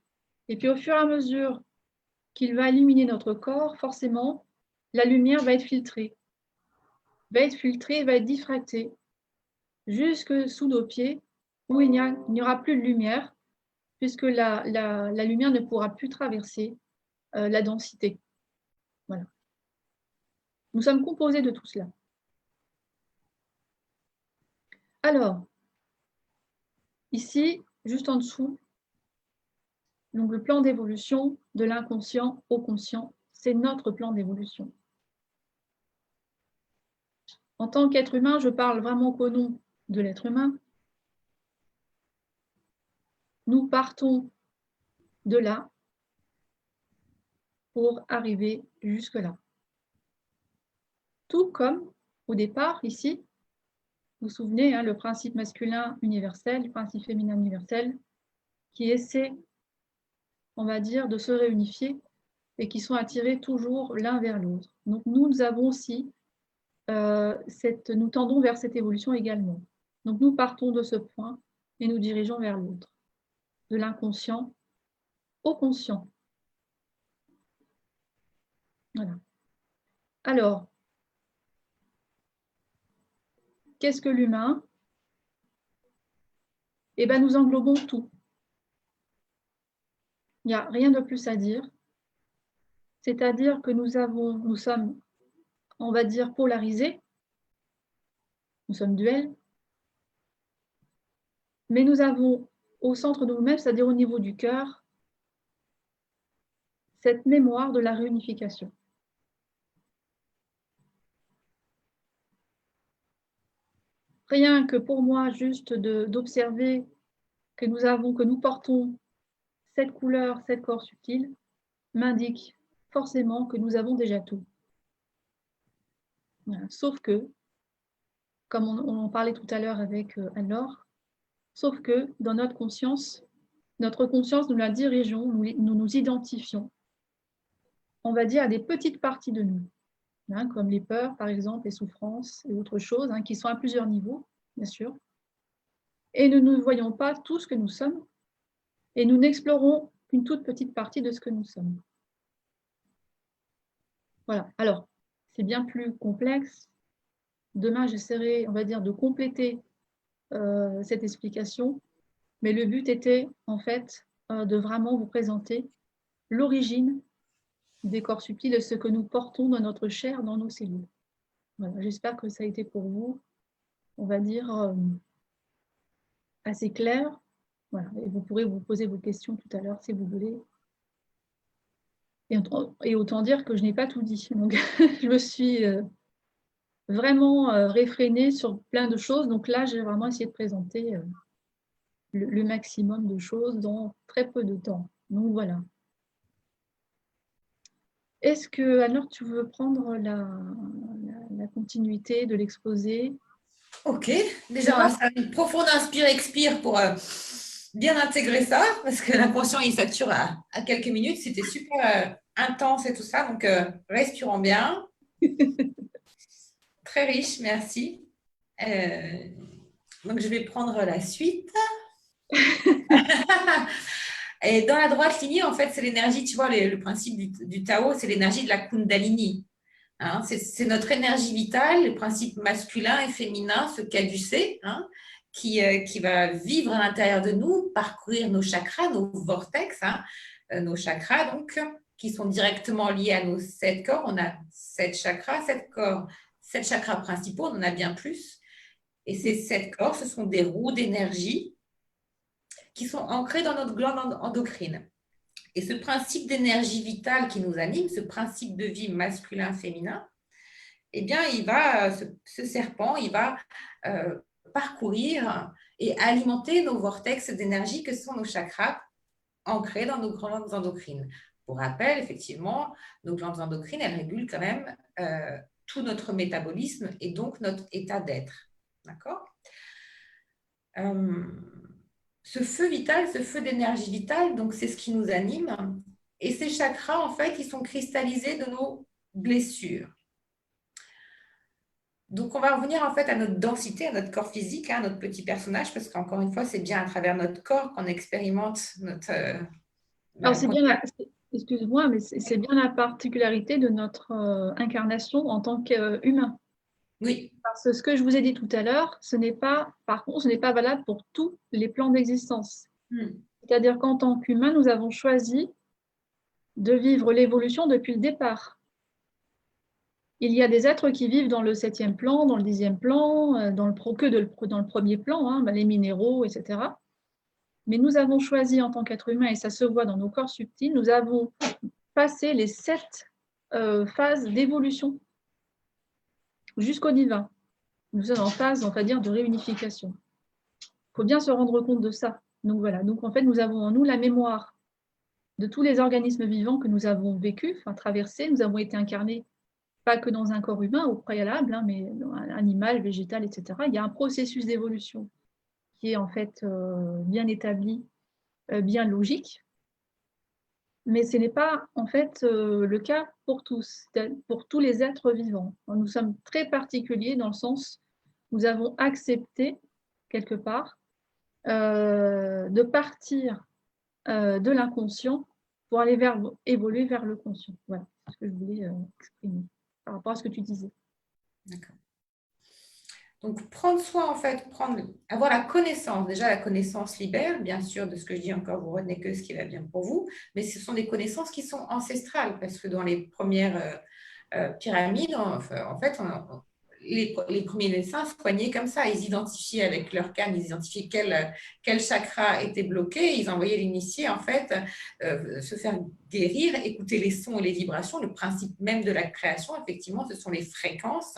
Et puis, au fur et à mesure qu'il va illuminer notre corps, forcément, la lumière va être filtrée, va être diffractée jusque sous nos pieds, où il n'y aura plus de lumière, puisque la lumière ne pourra plus traverser la densité. Voilà. Nous sommes composés de tout cela. Alors, ici, juste en dessous, donc le plan d'évolution de l'inconscient au conscient, c'est notre plan d'évolution. En tant qu'être humain, je parle vraiment qu'au nom de l'être humain. Nous partons de là pour arriver jusque-là. Tout comme, au départ, ici, vous vous souvenez, hein, le principe masculin universel, le principe féminin universel, qui essaie, on va dire, de se réunifier et qui sont attirés toujours l'un vers l'autre. Donc nous avons aussi, nous tendons vers cette évolution également. Donc nous partons de ce point et nous dirigeons vers l'autre, de l'inconscient au conscient. Voilà. Alors, qu'est-ce que l'humain? Eh bien, nous englobons tout. Il n'y a rien de plus à dire. C'est-à-dire que nous sommes, on va dire, polarisés, nous sommes duels, mais nous avons au centre de nous-mêmes, c'est-à-dire au niveau du cœur, cette mémoire de la réunification. Rien que pour moi, juste d'observer que nous portons cette couleur, cette corps subtil, m'indique forcément que nous avons déjà tout. Voilà. Sauf que, comme on en parlait tout à l'heure avec Anne-Laure, sauf que dans notre conscience, nous la dirigeons, nous nous identifions, on va dire, à des petites parties de nous, hein, comme les peurs, par exemple, les souffrances et autres choses, hein, qui sont à plusieurs niveaux, bien sûr. Et nous ne voyons pas tout ce que nous sommes, et nous n'explorons qu'une toute petite partie de ce que nous sommes. Voilà. Alors, c'est bien plus complexe. Demain, j'essaierai, on va dire, de compléter cette explication, mais le but était, en fait, de vraiment vous présenter l'origine des corps subtils et ce que nous portons dans notre chair, dans nos cellules. Voilà. J'espère que ça a été pour vous, on va dire, assez clair. Voilà. Et vous pourrez vous poser vos questions tout à l'heure si vous voulez. Et autant dire que je n'ai pas tout dit. Donc, je me suis vraiment réfrénée sur plein de choses. Donc là, j'ai vraiment essayé de présenter le maximum de choses dans très peu de temps. Donc voilà. Est-ce que, alors, tu veux prendre la continuité de l'exposé? Ok, déjà, on va faire une profonde inspire-expire pour bien intégrer ça, parce que l'inconscient, il sature à quelques minutes. C'était super intense et tout ça, donc respirons bien. Très riche, merci. Donc, je vais prendre la suite. Et dans la droite lignée, en fait, c'est l'énergie, tu vois, le principe du Tao, c'est l'énergie de la Kundalini. Hein, c'est notre énergie vitale, le principe masculin et féminin, ce caducé, hein, qui va vivre à l'intérieur de nous, parcourir nos chakras, nos vortex, hein, nos chakras, donc, qui sont directement liés à nos 7 corps. On a 7 chakras, 7 corps, 7 chakras principaux, on en a bien plus. Et ces 7 corps, ce sont des roues d'énergie qui sont ancrées dans notre glande endocrine. Et ce principe d'énergie vitale qui nous anime, ce principe de vie masculin-féminin, eh bien, ce serpent, il va parcourir et alimenter nos vortex d'énergie que sont nos chakras ancrés dans nos glandes endocrines. Pour rappel, effectivement, nos glandes endocrines, elles régulent quand même tout notre métabolisme et donc notre état d'être. D'accord ? Ce feu vital, ce feu d'énergie vitale, donc c'est ce qui nous anime. Et ces chakras, en fait, ils sont cristallisés de nos blessures. Donc, on va revenir en fait à notre densité, à notre corps physique, à notre petit personnage, parce qu'encore une fois, c'est bien à travers notre corps qu'on expérimente notre... Alors, c'est bien, excuse-moi, mais c'est bien la particularité de notre incarnation en tant qu'humain. Oui. Parce que ce que je vous ai dit tout à l'heure, par contre, ce n'est pas valable pour tous les plans d'existence. C'est-à-dire qu'en tant qu'humain, nous avons choisi de vivre l'évolution depuis le départ. Il y a des êtres qui vivent dans le 7e plan, dans le 10e plan, dans le premier plan, hein, les minéraux, etc. Mais nous avons choisi en tant qu'être humain, et ça se voit dans nos corps subtils, nous avons passé les 7 phases d'évolution jusqu'au divin. Nous sommes en phase, on va dire, de réunification. Il faut bien se rendre compte de ça. Donc voilà, donc en fait, nous avons en nous la mémoire de tous les organismes vivants que nous avons vécus, enfin traversés, nous avons été incarnés pas que dans un corps humain au préalable, hein, mais animal, végétal, etc. Il y a un processus d'évolution qui est en fait bien établi, bien logique, mais ce n'est pas en fait le cas pour tous, pour tous les êtres vivants. Nous sommes très particuliers dans le sens où nous avons accepté quelque part de partir de l'inconscient pour aller évoluer vers le conscient. Voilà ce que je voulais exprimer par rapport à ce que tu disais. D'accord. Donc, prendre soin, en fait, avoir la connaissance. Déjà, la connaissance libère, bien sûr, de ce que je dis encore, vous retenez que ce qui va bien pour vous, mais ce sont des connaissances qui sont ancestrales, parce que dans les premières pyramides, en fait, les premiers médecins soignaient comme ça. Ils identifiaient avec leur canne, ils identifiaient quel chakra était bloqué, ils envoyaient l'initié, en fait, se faire guérir, écouter les sons et les vibrations. Le principe même de la création, effectivement, ce sont les fréquences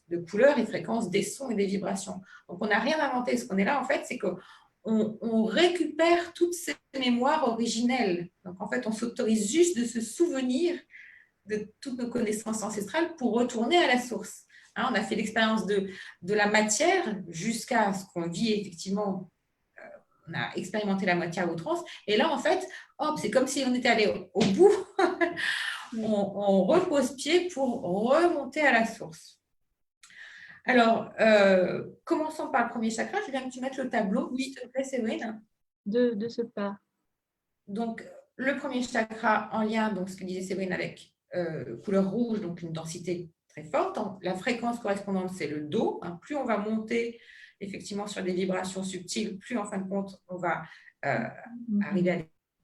de couleurs et fréquences des sons et des vibrations. Donc, on n'a rien inventé. Ce qu'on est là, en fait, c'est qu'on récupère toutes ces mémoires originelles. Donc, en fait, on s'autorise juste de se souvenir de toutes nos connaissances ancestrales pour retourner à la source. Hein, on a fait l'expérience de la matière jusqu'à ce qu'on vit effectivement. On a expérimenté la matière à outrance. Et là, en fait, hop, c'est comme si on était allé au bout. On repose pied pour remonter à la source. Alors, commençons par le premier chakra. Je viens que tu mettes le tableau, oui, s'il te plaît, Séverine. De ce pas. Donc, le premier chakra en lien, donc ce que disait Séverine, avec couleur rouge, donc une densité très forte. La fréquence correspondante, c'est le Do. Hein. Plus on va monter effectivement sur des vibrations subtiles, plus en fin de compte, on va arriver à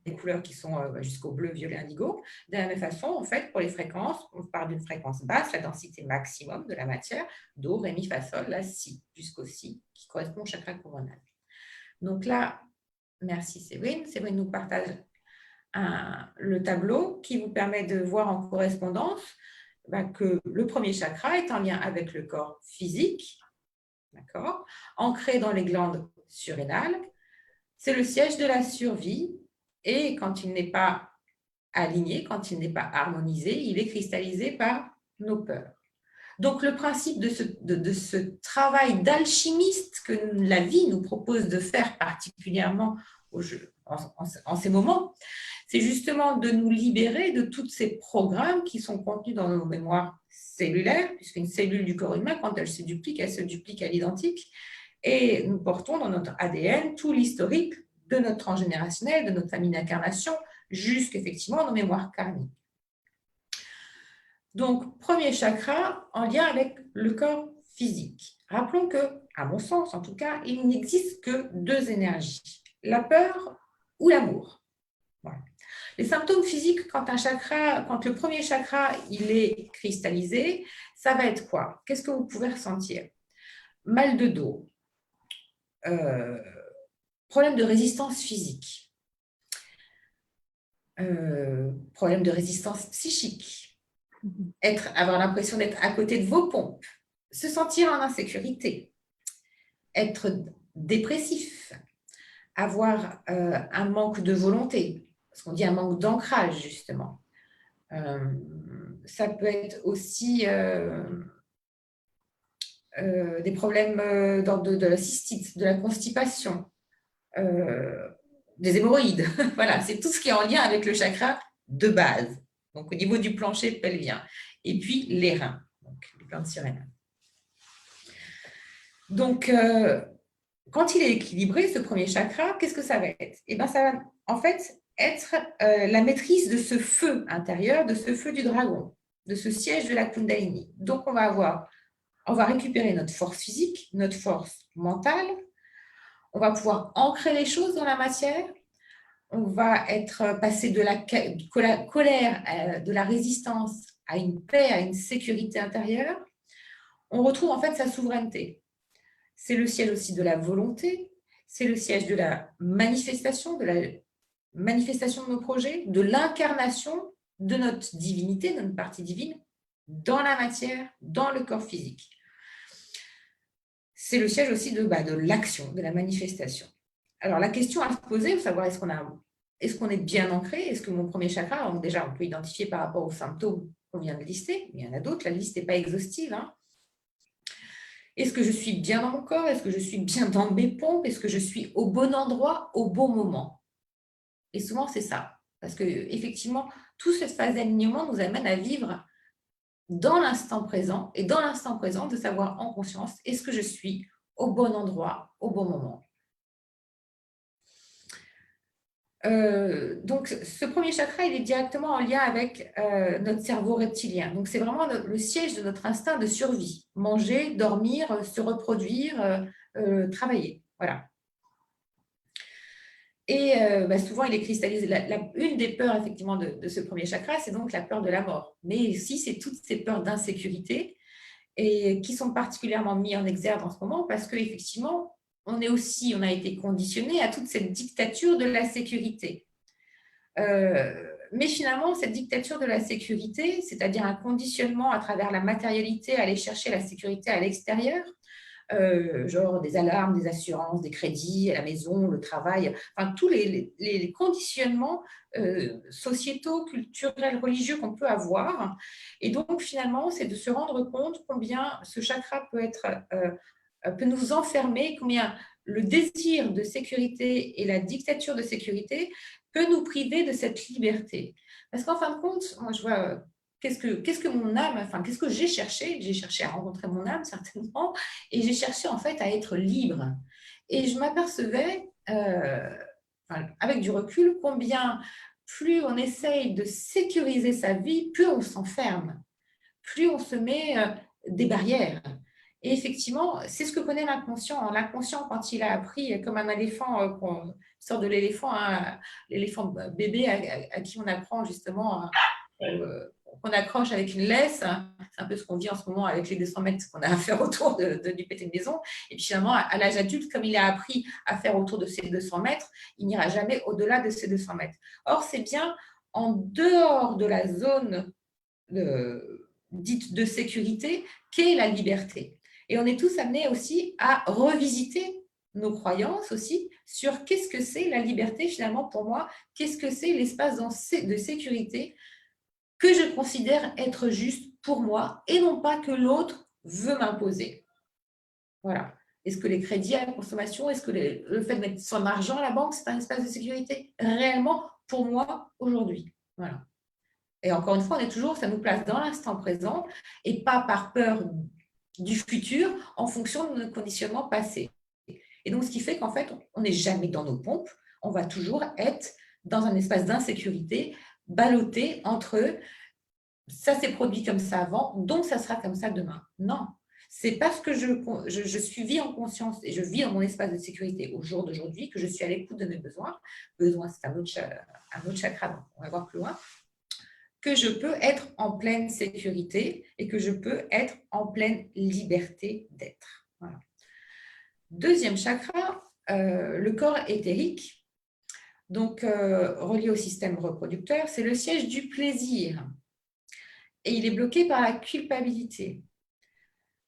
des couleurs qui sont jusqu'au bleu, violet, indigo. De la même façon, en fait, pour les fréquences, on part d'une fréquence basse, la densité maximum de la matière, Do, Ré, Mi, Fa, Sol, la Si, jusqu'au Si, qui correspond au chakra coronal. Donc là, merci Séverine. Séverine nous partage le tableau qui vous permet de voir en correspondance que le premier chakra est en lien avec le corps physique, d'accord, ancré dans les glandes surrénales. C'est le siège de la survie. Et quand il n'est pas aligné, quand il n'est pas harmonisé, il est cristallisé par nos peurs. Donc, le principe de ce travail d'alchimiste que la vie nous propose de faire particulièrement en ces moments, c'est justement de nous libérer de tous ces programmes qui sont contenus dans nos mémoires cellulaires, puisqu'une cellule du corps humain, quand elle se duplique à l'identique. Et nous portons dans notre ADN tout l'historique de notre transgénérationnel, de notre famille d'incarnation, jusqu'effectivement nos mémoires karmiques. Donc, premier chakra en lien avec le corps physique. Rappelons que, à mon sens en tout cas, il n'existe que deux énergies, la peur ou l'amour. Voilà. Les symptômes physiques, quand le premier chakra il est cristallisé, ça va être quoi? Qu'est-ce que vous pouvez ressentir? Mal de dos, euh, problème de résistance physique, problème de résistance psychique, avoir l'impression d'être à côté de vos pompes, se sentir en insécurité, être dépressif, avoir un manque de volonté, ce qu'on dit un manque d'ancrage justement. Ça peut être aussi des problèmes d'ordre de la cystite, de la constipation, des hémorroïdes. Voilà, c'est tout ce qui est en lien avec le chakra de base. Donc, au niveau du plancher pelvien. Et puis, les reins, donc les glandes surrénales. Donc, quand il est équilibré, ce premier chakra, qu'est-ce que ça va être? Eh bien, ça va en fait être la maîtrise de ce feu intérieur, de ce feu du dragon, de ce siège de la Kundalini. Donc, on va récupérer notre force physique, notre force mentale, on va pouvoir ancrer les choses dans la matière, on va être passé de la colère, de la résistance à une paix, à une sécurité intérieure. On retrouve en fait sa souveraineté. C'est le siège aussi de la volonté, c'est le siège de la manifestation de nos projets, de l'incarnation de notre divinité, de notre partie divine, dans la matière, dans le corps physique. C'est le siège aussi de l'action, de la manifestation. Alors, la question à se poser, de savoir est-ce qu'on est bien ancré? Est-ce que mon premier chakra, donc déjà, on peut identifier par rapport aux symptômes qu'on vient de lister, mais il y en a d'autres, la liste n'est pas exhaustive. Est-ce que je suis bien dans mon corps? Est-ce que je suis bien dans mes pompes? Est-ce que je suis au bon endroit, au bon moment? Et souvent, c'est ça. Parce qu'effectivement, toute cette phase d'alignement nous amène à vivre dans l'instant présent, et dans l'instant présent, de savoir en conscience, est-ce que je suis au bon endroit, au bon moment? Donc, ce premier chakra, il est directement en lien avec notre cerveau reptilien. Donc, c'est vraiment le siège de notre instinct de survie. Manger, dormir, se reproduire, travailler. Voilà. Et souvent, il est cristallisé. Une des peurs, effectivement, de ce premier chakra, c'est donc la peur de la mort. Mais aussi, c'est toutes ces peurs d'insécurité et qui sont particulièrement mises en exergue en ce moment parce qu'effectivement, on a été conditionné à toute cette dictature de la sécurité. Mais finalement, cette dictature de la sécurité, c'est-à-dire un conditionnement à travers la matérialité, à aller chercher la sécurité à l'extérieur, genre des alarmes, des assurances, des crédits à la maison, le travail, enfin tous les conditionnements sociétaux, culturels, religieux qu'on peut avoir. Et donc finalement, c'est de se rendre compte combien ce chakra peut nous enfermer, combien le désir de sécurité et la dictature de sécurité peut nous priver de cette liberté. Parce qu'en fin de compte, moi je vois qu'est-ce que mon âme, enfin qu'est-ce que j'ai cherché? J'ai cherché à rencontrer mon âme certainement, et j'ai cherché en fait à être libre. Et je m'apercevais, avec du recul, combien plus on essaye de sécuriser sa vie, plus on s'enferme, plus on se met des barrières. Et effectivement, c'est ce que connaît l'inconscient. L'inconscient, quand il a appris, comme un éléphant, qu'on sort de l'éléphant, l'éléphant bébé à qui on apprend justement qu'on accroche avec une laisse, c'est un peu ce qu'on vit en ce moment avec les 200 mètres qu'on a à faire autour du pâté de maison. Et puis finalement, à l'âge adulte, comme il a appris à faire autour de ces 200 mètres, il n'ira jamais au-delà de ces 200 mètres. Or, c'est bien en dehors de la zone dite de sécurité qu'est la liberté. Et on est tous amenés aussi à revisiter nos croyances aussi sur qu'est-ce que c'est la liberté finalement pour moi, qu'est-ce que c'est l'espace de sécurité que je considère être juste pour moi et non pas que l'autre veut m'imposer. Voilà. Est-ce que les crédits à la consommation, est-ce que le fait de mettre son argent à la banque, c'est un espace de sécurité réellement pour moi aujourd'hui? Voilà. Et encore une fois, on est toujours, ça nous place dans l'instant présent et pas par peur du futur en fonction de nos conditionnements passés. Et donc, ce qui fait qu'en fait, on n'est jamais dans nos pompes, on va toujours être dans un espace d'insécurité, ballotté entre ça s'est produit comme ça avant, donc ça sera comme ça demain. Non, C'est parce que je suis vie en conscience et je vis dans mon espace de sécurité au jour d'aujourd'hui que je suis à l'écoute de mes besoins. Besoin, c'est un autre chakra, donc on va voir plus loin. Que je peux être en pleine sécurité et que je peux être en pleine liberté d'être. Voilà. Deuxième chakra, le corps éthérique, donc relié au système reproducteur, c'est le siège du plaisir. Et il est bloqué par la culpabilité.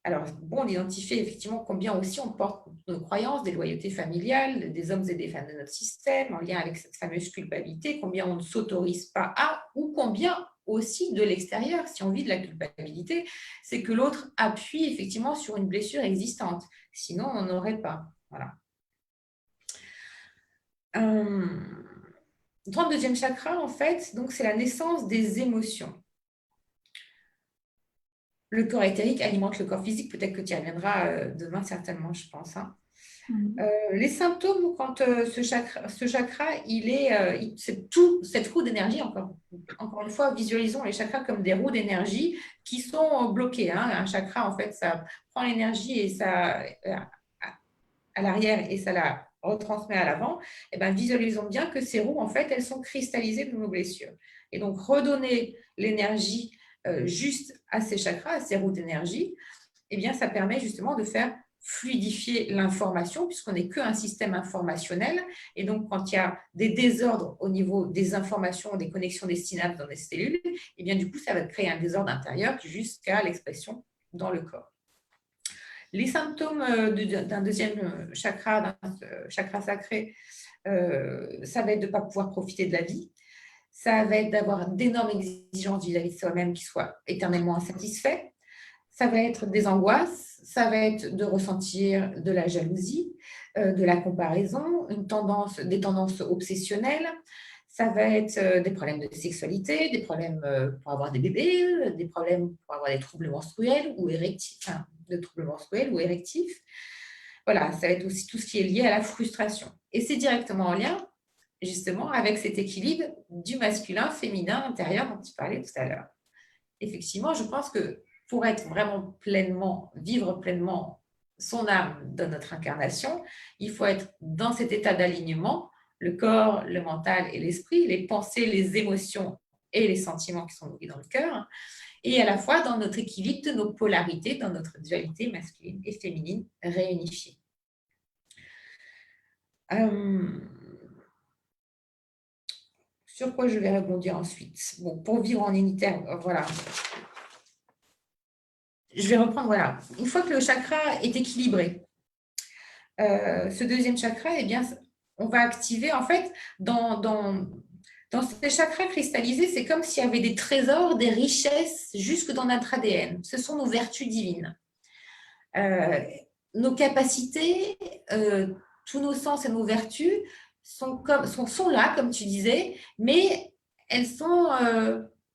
Alors, bon, on identifie effectivement combien aussi on porte nos croyances, des loyautés familiales, des hommes et des femmes de notre système, en lien avec cette fameuse culpabilité, combien on ne s'autorise pas à, ou combien aussi de l'extérieur, si on vit de la culpabilité, c'est que l'autre appuie effectivement sur une blessure existante. Sinon, on n'en aurait pas. Voilà. 32e chakra, en fait, donc c'est la naissance des émotions. Le corps éthérique alimente le corps physique. Peut-être que tu y reviendras demain, certainement, je pense. Hein. Les symptômes, quand ce chakra, c'est tout, cette roue d'énergie, encore une fois, visualisons les chakras comme des roues d'énergie qui sont bloquées. Hein. Un chakra, en fait, ça prend l'énergie et ça, à l'arrière et ça la retransmet à l'avant. Et bien, visualisons bien que ces roues, en fait, elles sont cristallisées de nos blessures. Et donc, redonner l'énergie juste à ces chakras, à ces roues d'énergie, eh bien, ça permet justement de faire fluidifier l'information, puisqu'on n'est qu'un système informationnel. Et donc, quand il y a des désordres au niveau des informations, des connexions des synapses dans les cellules, eh bien, du coup, ça va créer un désordre intérieur jusqu'à l'expression dans le corps. Les symptômes d'un deuxième chakra, d'un chakra sacré, ça va être de ne pas pouvoir profiter de la vie. Ça va être d'avoir d'énormes exigences vis-à-vis de soi-même qui soient éternellement insatisfaits. Ça va être des angoisses, ça va être de ressentir de la jalousie, de la comparaison, des tendances obsessionnelles. Ça va être des problèmes de sexualité, des problèmes pour avoir des bébés, des problèmes pour avoir des troubles menstruels ou érectifs, Voilà, ça va être aussi tout ce qui est lié à la frustration. Et c'est directement en lien, justement, avec cet équilibre du masculin-féminin intérieur dont tu parlais tout à l'heure. Effectivement, je pense que pour être vraiment vivre pleinement son âme dans notre incarnation, il faut être dans cet état d'alignement, le corps, le mental et l'esprit, les pensées, les émotions et les sentiments qui sont nourris dans le cœur, et à la fois dans notre équilibre de nos polarités, dans notre dualité masculine et féminine réunifiée. Sur quoi je vais rebondir ensuite? Bon, pour vivre en unitaire, voilà. Je vais reprendre, voilà. Une fois que le chakra est équilibré, ce deuxième chakra, eh bien, on va activer, en fait, dans ces chakras cristallisés, c'est comme s'il y avait des trésors, des richesses jusque dans notre ADN. Ce sont nos vertus divines. Nos capacités, tous nos sens et nos vertus sont là, comme tu disais, mais elles sont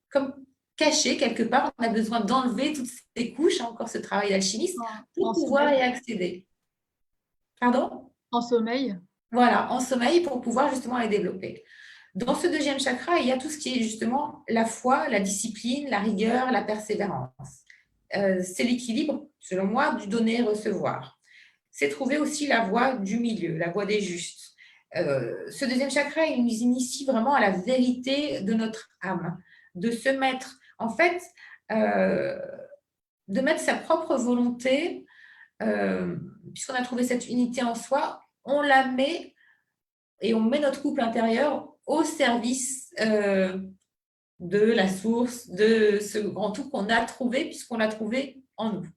comme cachées quelque part. On a besoin d'enlever toutes ces couches, encore ce travail d'alchimiste, pour pouvoir y accéder. Pardon? En sommeil. Voilà, en sommeil pour pouvoir justement les développer. Dans ce deuxième chakra, il y a tout ce qui est justement la foi, la discipline, la rigueur, la persévérance. C'est l'équilibre, selon moi, du donner et recevoir. C'est trouver aussi la voie du milieu, la voie des justes. Ce deuxième chakra, il nous initie vraiment à la vérité de notre âme, de se mettre, en fait, de mettre sa propre volonté, puisqu'on a trouvé cette unité en soi, on la met et on met notre couple intérieur au service de la source, de ce grand tout qu'on a trouvé, puisqu'on l'a trouvé en nous.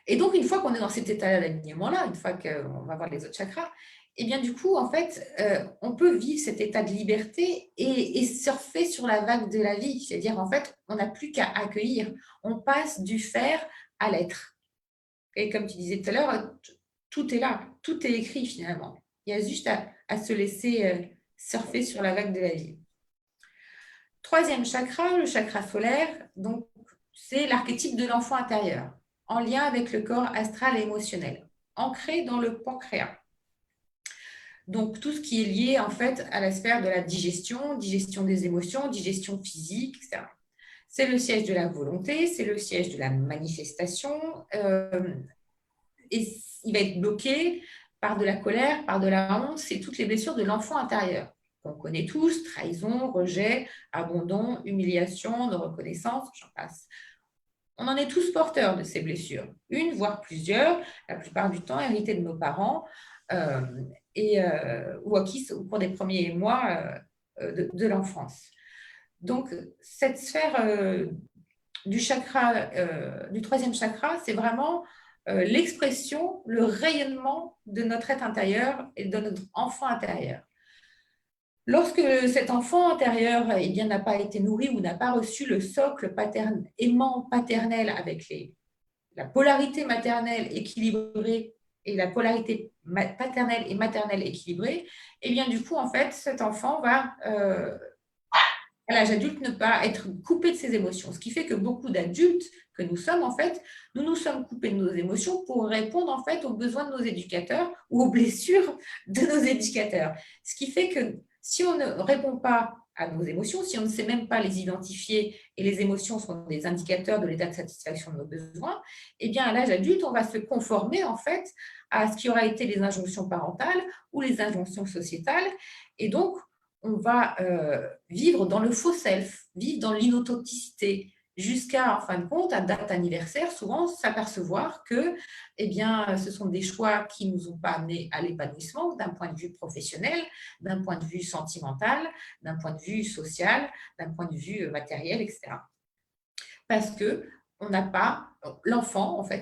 Et donc, une fois qu'on est dans cet état d'alignement-là, une fois qu'on va voir les autres chakras, et bien du coup, en fait, on peut vivre cet état de liberté et surfer sur la vague de la vie. C'est-à-dire, en fait, on n'a plus qu'à accueillir. On passe du faire à l'être. Et comme tu disais tout à l'heure, tout est là, tout est écrit finalement. Il y a juste à se laisser surfer sur la vague de la vie. Troisième chakra, le chakra solaire, donc c'est l'archétype de l'enfant intérieur, en lien avec le corps astral et émotionnel, ancré dans le pancréas. Donc tout ce qui est lié en fait à la sphère de la digestion des émotions, digestion physique, etc. C'est le siège de la volonté, c'est le siège de la manifestation, et il va être bloqué par de la colère, par de la honte, c'est toutes les blessures de l'enfant intérieur qu'on connaît tous, trahison, rejet, abandon, humiliation, de reconnaissance, j'en passe. On en est tous porteurs de ces blessures, une, voire plusieurs, la plupart du temps héritées de nos parents euh, ou acquises au cours des premiers mois de l'enfance. Donc, cette sphère du chakra, du troisième chakra, c'est vraiment l'expression, le rayonnement de notre être intérieur et de notre enfant intérieur. Lorsque cet enfant intérieur n'a pas été nourri ou n'a pas reçu le socle aimant paternel avec la polarité maternelle équilibrée et la polarité paternelle et maternelle équilibrée, et bien du coup, en fait, cet enfant va, à l'âge adulte, ne pas être coupé de ses émotions. Ce qui fait que beaucoup d'adultes que nous sommes, en fait, nous nous sommes coupés de nos émotions pour répondre, en fait, aux besoins de nos éducateurs ou aux blessures de nos éducateurs. Ce qui fait que si on ne répond pas à nos émotions, si on ne sait même pas les identifier, et les émotions sont des indicateurs de l'état de satisfaction de nos besoins, eh bien, à l'âge adulte, on va se conformer, en fait, à ce qui aura été les injonctions parentales ou les injonctions sociétales. Et donc, on va vivre dans le faux self, vivre dans l'inauthenticité, jusqu'à, en fin de compte, à date anniversaire, souvent s'apercevoir que ce sont des choix qui ne nous ont pas amenés à l'épanouissement d'un point de vue professionnel, d'un point de vue sentimental, d'un point de vue social, d'un point de vue matériel, etc. Parce que on n'a pas, l'enfant, en fait,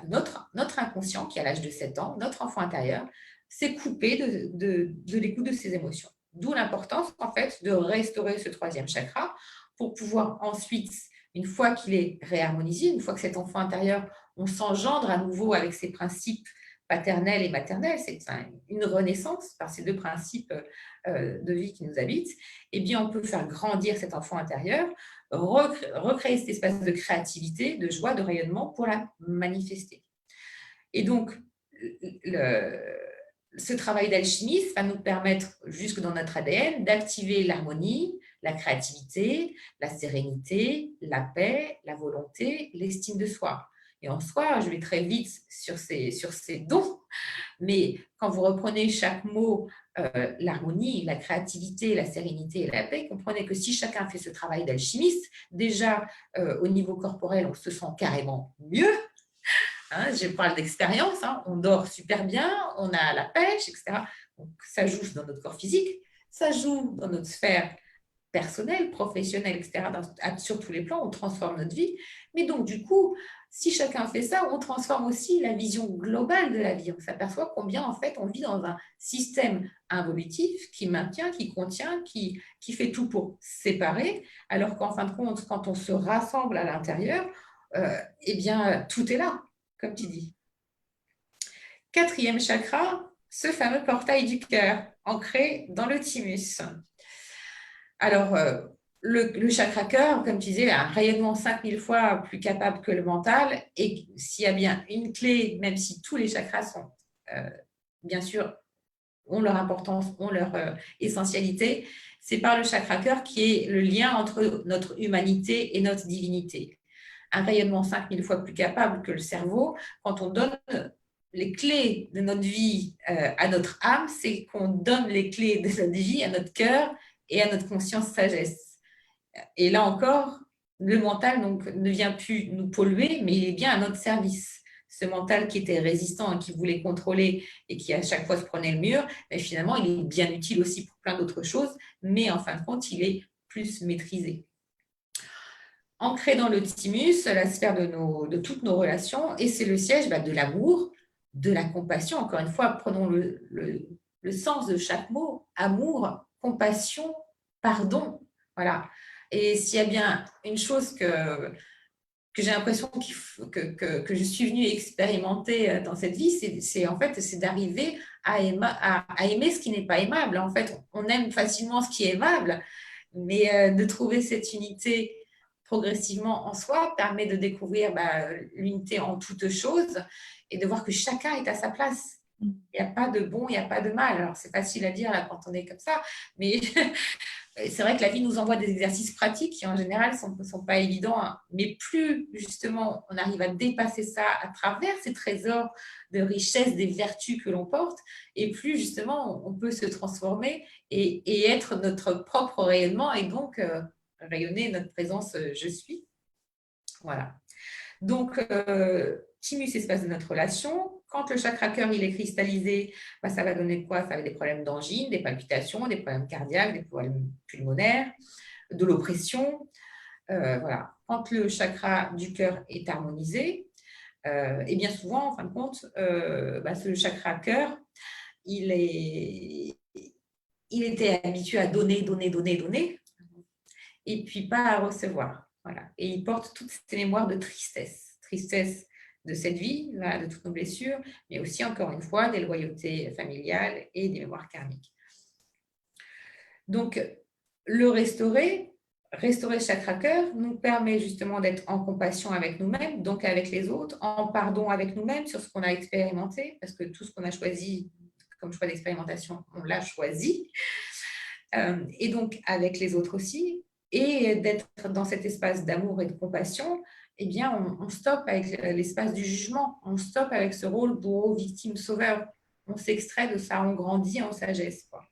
notre inconscient, qui a l'âge de 7 ans, notre enfant intérieur, s'est coupé de l'écoute de ses émotions. D'où l'importance, en fait, de restaurer ce troisième chakra pour pouvoir ensuite, une fois qu'il est réharmonisé, une fois que cet enfant intérieur, on s'engendre à nouveau avec ses principes paternels et maternels, c'est une renaissance par ces deux principes de vie qui nous habitent, eh bien, on peut faire grandir cet enfant intérieur, recréer cet espace de créativité, de joie, de rayonnement pour la manifester. Et donc, ce travail d'alchimiste va nous permettre, jusque dans notre ADN, d'activer l'harmonie, la créativité, la sérénité, la paix, la volonté, l'estime de soi. Et en soi, je vais très vite sur ces dons, mais quand vous reprenez chaque mot, l'harmonie, la créativité, la sérénité et la paix, comprenez que si chacun fait ce travail d'alchimiste, déjà au niveau corporel, on se sent carrément mieux. Hein, je parle d'expérience, hein, on dort super bien, on a la pêche, etc. Donc, ça joue dans notre corps physique, ça joue dans notre sphère personnelle, professionnelle, etc. Sur tous les plans, on transforme notre vie. Mais donc, du coup, si chacun fait ça, on transforme aussi la vision globale de la vie. On s'aperçoit combien, en fait, on vit dans un système involutif qui maintient, qui contient, qui fait tout pour séparer, alors qu'en fin de compte, quand on se rassemble à l'intérieur, tout est là, comme tu dis. Quatrième chakra, ce fameux portail du cœur, ancré dans le thymus. Alors, le chakra cœur, comme tu disais, a un rayonnement 5000 fois plus capable que le mental. Et s'il y a bien une clé, même si tous les chakras sont, bien sûr, ont leur importance, ont leur essentialité, c'est par le chakra cœur qui est le lien entre notre humanité et notre divinité. Un rayonnement 5000 fois plus capable que le cerveau. Quand on donne les clés de notre vie à notre âme, c'est qu'on donne les clés de notre vie à notre cœur et à notre conscience sagesse. Et là encore, le mental donc, ne vient plus nous polluer, mais il est bien à notre service. Ce mental qui était résistant et qui voulait contrôler et qui à chaque fois se prenait le mur, mais finalement, il est bien utile aussi pour plein d'autres choses, mais en fin de compte, il est plus maîtrisé. Ancré dans le thymus, la sphère de toutes nos relations, et c'est le siège de l'amour, de la compassion. Encore une fois, prenons le sens de chaque mot, amour, compassion, pardon. Voilà. Et s'il y a bien une chose que j'ai l'impression que je suis venue expérimenter dans cette vie, c'est d'arriver à aimer ce qui n'est pas aimable. En fait, on aime facilement ce qui est aimable, mais de trouver cette unité progressivement en soi permet de découvrir l'unité en toutes choses et de voir que chacun est à sa place. Il n'y a pas de bon, il n'y a pas de mal. Alors, c'est facile à dire là, quand on est comme ça, mais c'est vrai que la vie nous envoie des exercices pratiques qui, en général, ne sont pas évidents, hein. Mais plus, justement, on arrive à dépasser ça à travers ces trésors de richesse, des vertus que l'on porte, et plus, justement, on peut se transformer et être notre propre rayonnement et donc rayonner notre présence je suis. Voilà. Donc, thymus, espace de notre relation. Quand le chakra cœur il est cristallisé, bah, ça va donner quoi? Ça va des problèmes d'angine, des palpitations, des problèmes cardiaques, des problèmes pulmonaires, de l'oppression. Voilà. Quand le chakra du cœur est harmonisé, et bien souvent, en fin de compte, bah, ce chakra cœur, il était habitué à donner, donner, donner, donner, et puis pas à recevoir. Voilà. Et il porte toutes ces mémoires de tristesse. Tristesse de cette vie, là, de toutes nos blessures, mais aussi, encore une fois, des loyautés familiales et des mémoires karmiques. Donc, le restaurer le chakra cœur, nous permet justement d'être en compassion avec nous-mêmes, donc avec les autres, en pardon avec nous-mêmes sur ce qu'on a expérimenté, parce que tout ce qu'on a choisi comme choix d'expérimentation, on l'a choisi, et donc avec les autres aussi, et d'être dans cet espace d'amour et de compassion, eh bien, on stoppe avec l'espace du jugement, on stoppe avec ce rôle bourreau, victime, sauveur. On s'extrait de ça, on grandit en sagesse, quoi.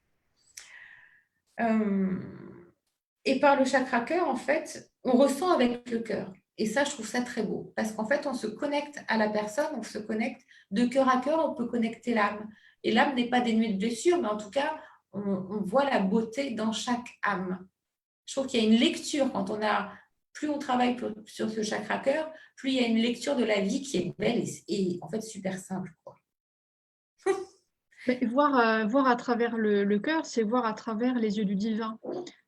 Et par le chakra cœur, en fait, on ressent avec le cœur. Et ça, je trouve ça très beau. Parce qu'en fait, on se connecte à la personne, on se connecte de cœur à cœur, on peut connecter l'âme. Et l'âme n'est pas dénuée de blessures, mais en tout cas, on voit la beauté dans chaque âme. Je trouve qu'il y a une lecture quand on a, plus on travaille sur ce chakra cœur, plus il y a une lecture de la vie qui est belle et en fait super simple, quoi. Mais voir à travers le cœur, c'est voir à travers les yeux du divin.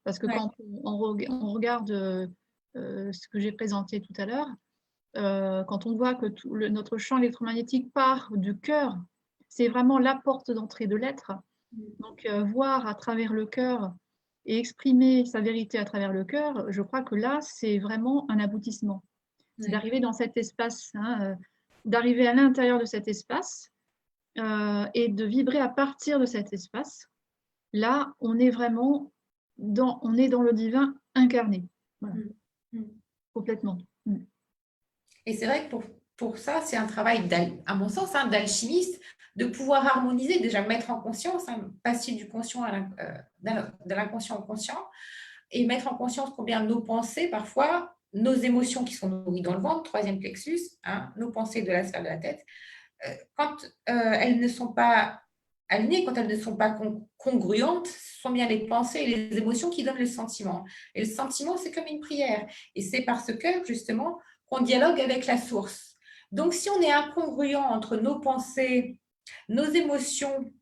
Parce que Ouais. quand on regarde ce que j'ai présenté tout à l'heure, quand on voit que notre champ électromagnétique part du cœur, c'est vraiment la porte d'entrée de l'être. Donc, voir à travers le cœur et exprimer sa vérité à travers le cœur, je crois que là, c'est vraiment un aboutissement. C'est d'arriver dans cet espace, hein, d'arriver à l'intérieur de cet espace et de vibrer à partir de cet espace. Là, on est vraiment on est dans le divin incarné. Voilà. Complètement. Et c'est vrai que pour ça, c'est un travail, à mon sens, hein, d'alchimiste, de pouvoir harmoniser, déjà mettre en conscience, hein, passer du conscient de l'inconscient au conscient, et mettre en conscience combien nos pensées, parfois, nos émotions qui sont nourries dans le ventre, troisième plexus, hein, nos pensées de la sphère de la tête, quand elles ne sont pas alignées, quand elles ne sont pas congruentes, ce sont bien les pensées et les émotions qui donnent le sentiment. Et le sentiment, c'est comme une prière. Et c'est par ce cœur, justement, qu'on dialogue avec la source. Donc, si on est incongruent entre nos pensées, nos émotions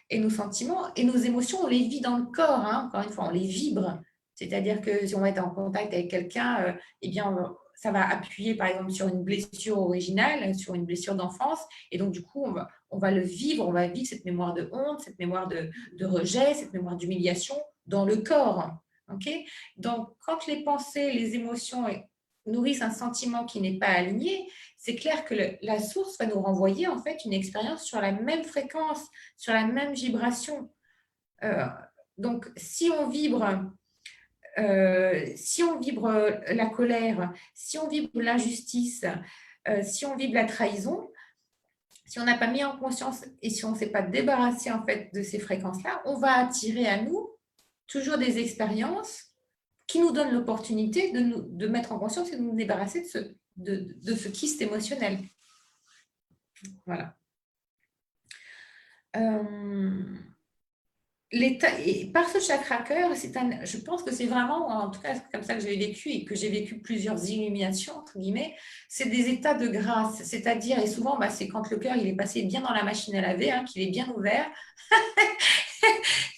et nos sentiments, et nos émotions, on les vit dans le corps, hein, encore une fois, on les vibre. C'est-à-dire que si on est en contact avec quelqu'un, eh bien, ça va appuyer, par exemple, sur une blessure originale, sur une blessure d'enfance, et donc, du coup, on va le vivre, on va vivre cette mémoire de honte, cette mémoire de rejet, cette mémoire d'humiliation dans le corps. Okay. Donc, quand les pensées, les émotions nourrissent un sentiment qui n'est pas aligné, c'est clair que la source va nous renvoyer en fait une expérience sur la même fréquence, sur la même vibration. Donc, si on vibre la colère, si on vibre l'injustice, si on vibre la trahison, si on n'a pas mis en conscience et si on ne s'est pas débarrassé en fait de ces fréquences-là, on va attirer à nous toujours des expériences qui nous donnent l'opportunité de mettre en conscience et de nous débarrasser de ce kyste émotionnel. Voilà. Et par ce chakra cœur, je pense que c'est vraiment, en tout cas, c'est comme ça que j'ai vécu et que j'ai vécu plusieurs illuminations, entre guillemets, c'est des états de grâce. C'est-à-dire, et souvent, c'est quand le cœur il est passé bien dans la machine à laver, hein, qu'il est bien ouvert,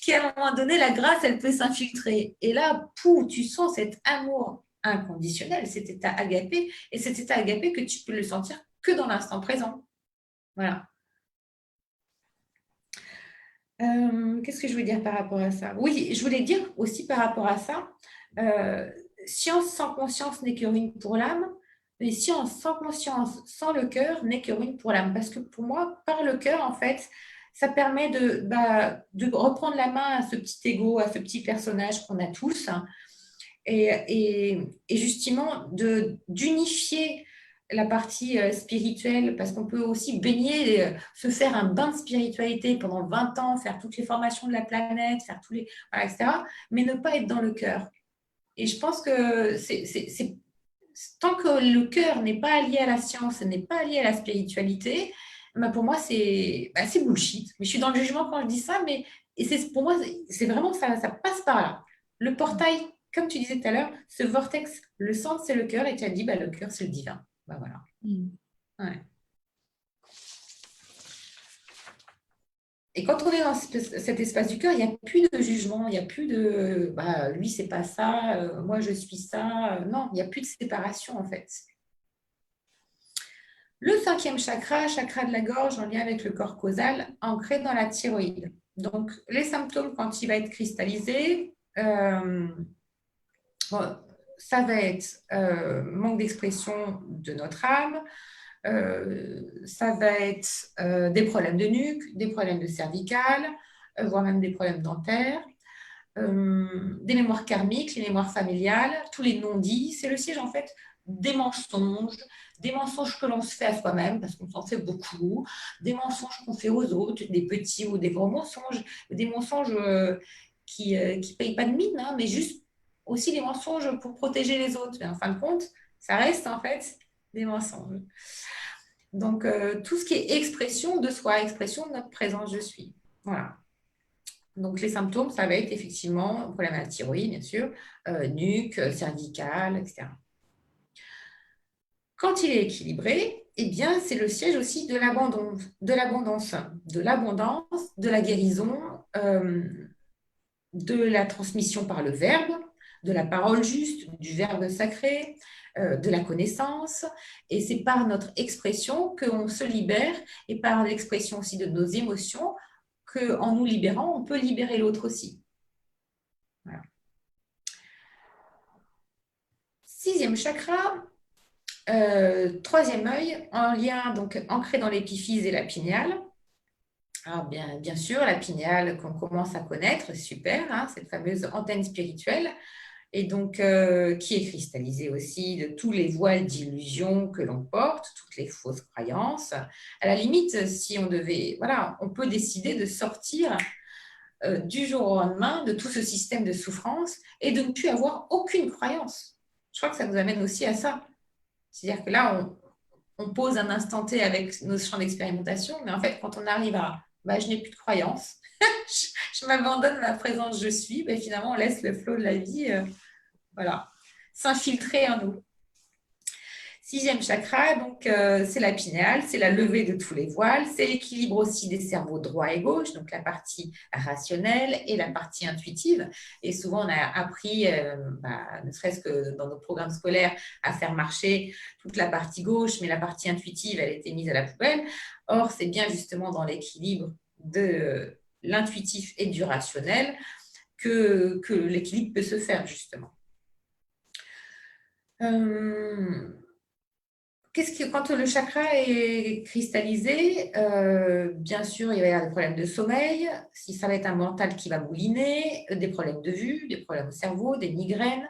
qu'à un moment donné, la grâce, elle peut s'infiltrer. Et là, pouf, tu sens cet amour inconditionnel, cet état agapé, et cet état agapé que tu peux le sentir que dans l'instant présent. Voilà. Qu'est-ce que je voulais dire par rapport à ça? Oui, je voulais dire aussi par rapport à ça, science sans conscience n'est que ruine pour l'âme, mais science sans conscience, sans le cœur, n'est que ruine pour l'âme. Parce que pour moi, par le cœur, en fait, ça permet de reprendre la main à ce petit ego, à ce petit personnage qu'on a tous, et justement d'unifier la partie spirituelle, parce qu'on peut aussi baigner, se faire un bain de spiritualité pendant 20 ans, faire toutes les formations de la planète, faire tous les, voilà, etc., mais ne pas être dans le cœur. Et je pense que tant que le cœur n'est pas lié à la science, n'est pas lié à la spiritualité, bah pour moi, c'est bullshit. Mais je suis dans le jugement quand je dis ça, mais pour moi, c'est vraiment ça passe par là. Le portail, comme tu disais tout à l'heure, ce vortex, le centre, c'est le cœur, et tu as dit, le cœur, c'est le divin. Voilà. Ouais. Et quand on est dans cet espace du cœur, il n'y a plus de jugement, il n'y a plus de lui, c'est pas ça, moi, je suis ça. Non, il n'y a plus de séparation, en fait. Le 5e chakra, chakra de la gorge, en lien avec le corps causal, ancré dans la thyroïde. Donc, les symptômes, quand il va être cristallisé, ça va être manque d'expression de notre âme, ça va être des problèmes de nuque, des problèmes de cervicales, voire même des problèmes dentaires, des mémoires karmiques, les mémoires familiales, tous les non-dits. C'est le siège en fait des mensonges que l'on se fait à soi-même, parce qu'on s'en fait beaucoup, des mensonges qu'on fait aux autres, des petits ou des grands mensonges, des mensonges qui ne payent pas de mine, hein, mais juste aussi des mensonges pour protéger les autres. Mais en fin de compte, ça reste en fait des mensonges. Donc, tout ce qui est expression de soi, expression de notre présence, je suis. Voilà. Donc, les symptômes, ça va être effectivement problème à la thyroïde, bien sûr, nuque, cervicale, etc. Quand il est équilibré, eh bien, c'est le siège aussi de l'abondance, de la guérison, de la transmission par le verbe, de la parole juste, du verbe sacré, de la connaissance. Et c'est par notre expression qu'on se libère, et par l'expression aussi de nos émotions, qu'en nous libérant, on peut libérer l'autre aussi. Voilà. 6e chakra, 3e œil, en lien, donc ancré dans l'épiphyse et la pinéale. Alors bien sûr, la pinéale qu'on commence à connaître, super, hein, cette fameuse antenne spirituelle, et donc qui est cristallisée aussi de tous les voiles d'illusion que l'on porte, toutes les fausses croyances. À la limite, si on devait, voilà, on peut décider de sortir du jour au lendemain de tout ce système de souffrance et de ne plus avoir aucune croyance. Je crois que ça nous amène aussi à ça. C'est-à-dire que là, on pose un instant T avec nos champs d'expérimentation, mais en fait, quand on arrive à je n'ai plus de croyance, je m'abandonne à la présence je suis, finalement, on laisse le flot de la vie voilà, s'infiltrer en nous. 6e chakra, donc c'est la pinéale, c'est la levée de tous les voiles, c'est l'équilibre aussi des cerveaux droit et gauche, donc la partie rationnelle et la partie intuitive. Et souvent, on a appris, ne serait-ce que dans nos programmes scolaires, à faire marcher toute la partie gauche, mais la partie intuitive, elle était mise à la poubelle. Or, c'est bien justement dans l'équilibre de l'intuitif et du rationnel que l'équilibre peut se faire, justement. Quand le chakra est cristallisé, bien sûr, il va y avoir des problèmes de sommeil, si ça va être un mental qui va mouliner, des problèmes de vue, des problèmes au cerveau, des migraines,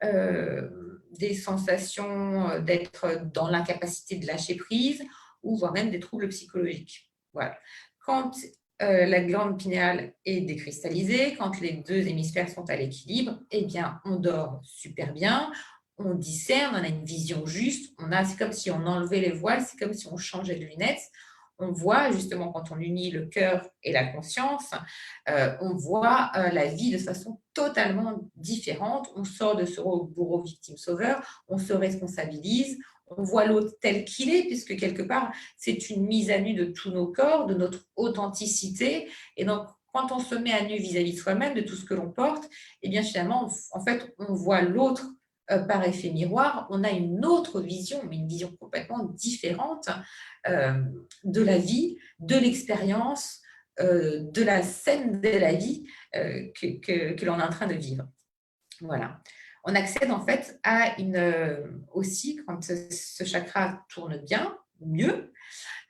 des sensations d'être dans l'incapacité de lâcher prise, ou voire même des troubles psychologiques. Voilà. Quand la glande pinéale est décristallisée, quand les deux hémisphères sont à l'équilibre, eh bien, on dort super bien, on discerne, on a une vision juste, c'est comme si on enlevait les voiles, c'est comme si on changeait de lunettes. On voit justement quand on unit le cœur et la conscience, on voit la vie de façon totalement différente. On sort de ce bourreau victime-sauveur, on se responsabilise, on voit l'autre tel qu'il est, puisque quelque part, c'est une mise à nu de tous nos corps, de notre authenticité. Et donc, quand on se met à nu vis-à-vis de soi-même, de tout ce que l'on porte, eh bien finalement, en fait, on voit l'autre par effet miroir, on a une autre vision, mais une vision complètement différente de la vie, de l'expérience, de la scène de la vie que l'on est en train de vivre. Voilà. On accède en fait à aussi, quand ce chakra tourne bien, mieux,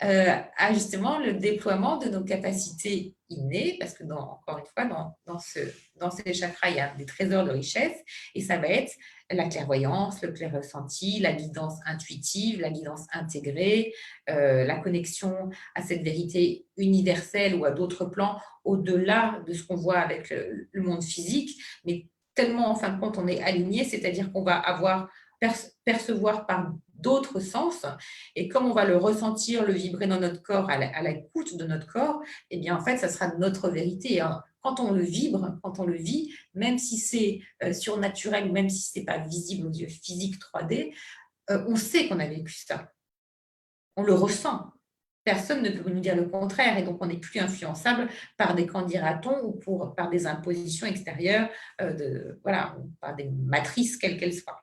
à justement le déploiement de nos capacités innées, parce que encore une fois, dans ces chakras, il y a des trésors de richesse, et ça va être la clairvoyance, le clair ressenti, la guidance intuitive, la guidance intégrée, la connexion à cette vérité universelle ou à d'autres plans au-delà de ce qu'on voit avec le monde physique, mais tellement en fin de compte on est aligné, c'est-à-dire qu'on va percevoir par d'autres sens, et comme on va le ressentir, le vibrer dans notre corps, à l'écoute de notre corps, eh bien en fait ça sera notre vérité. Quand on le vibre, quand on le vit, même si c'est surnaturel, même si ce n'est pas visible aux yeux physiques 3D, on sait qu'on a vécu ça. On le ressent. Personne ne peut nous dire le contraire, et donc on n'est plus influençable par des qu'en dira-t-on ou par des impositions extérieures, voilà, par des matrices quelles qu'elles soient.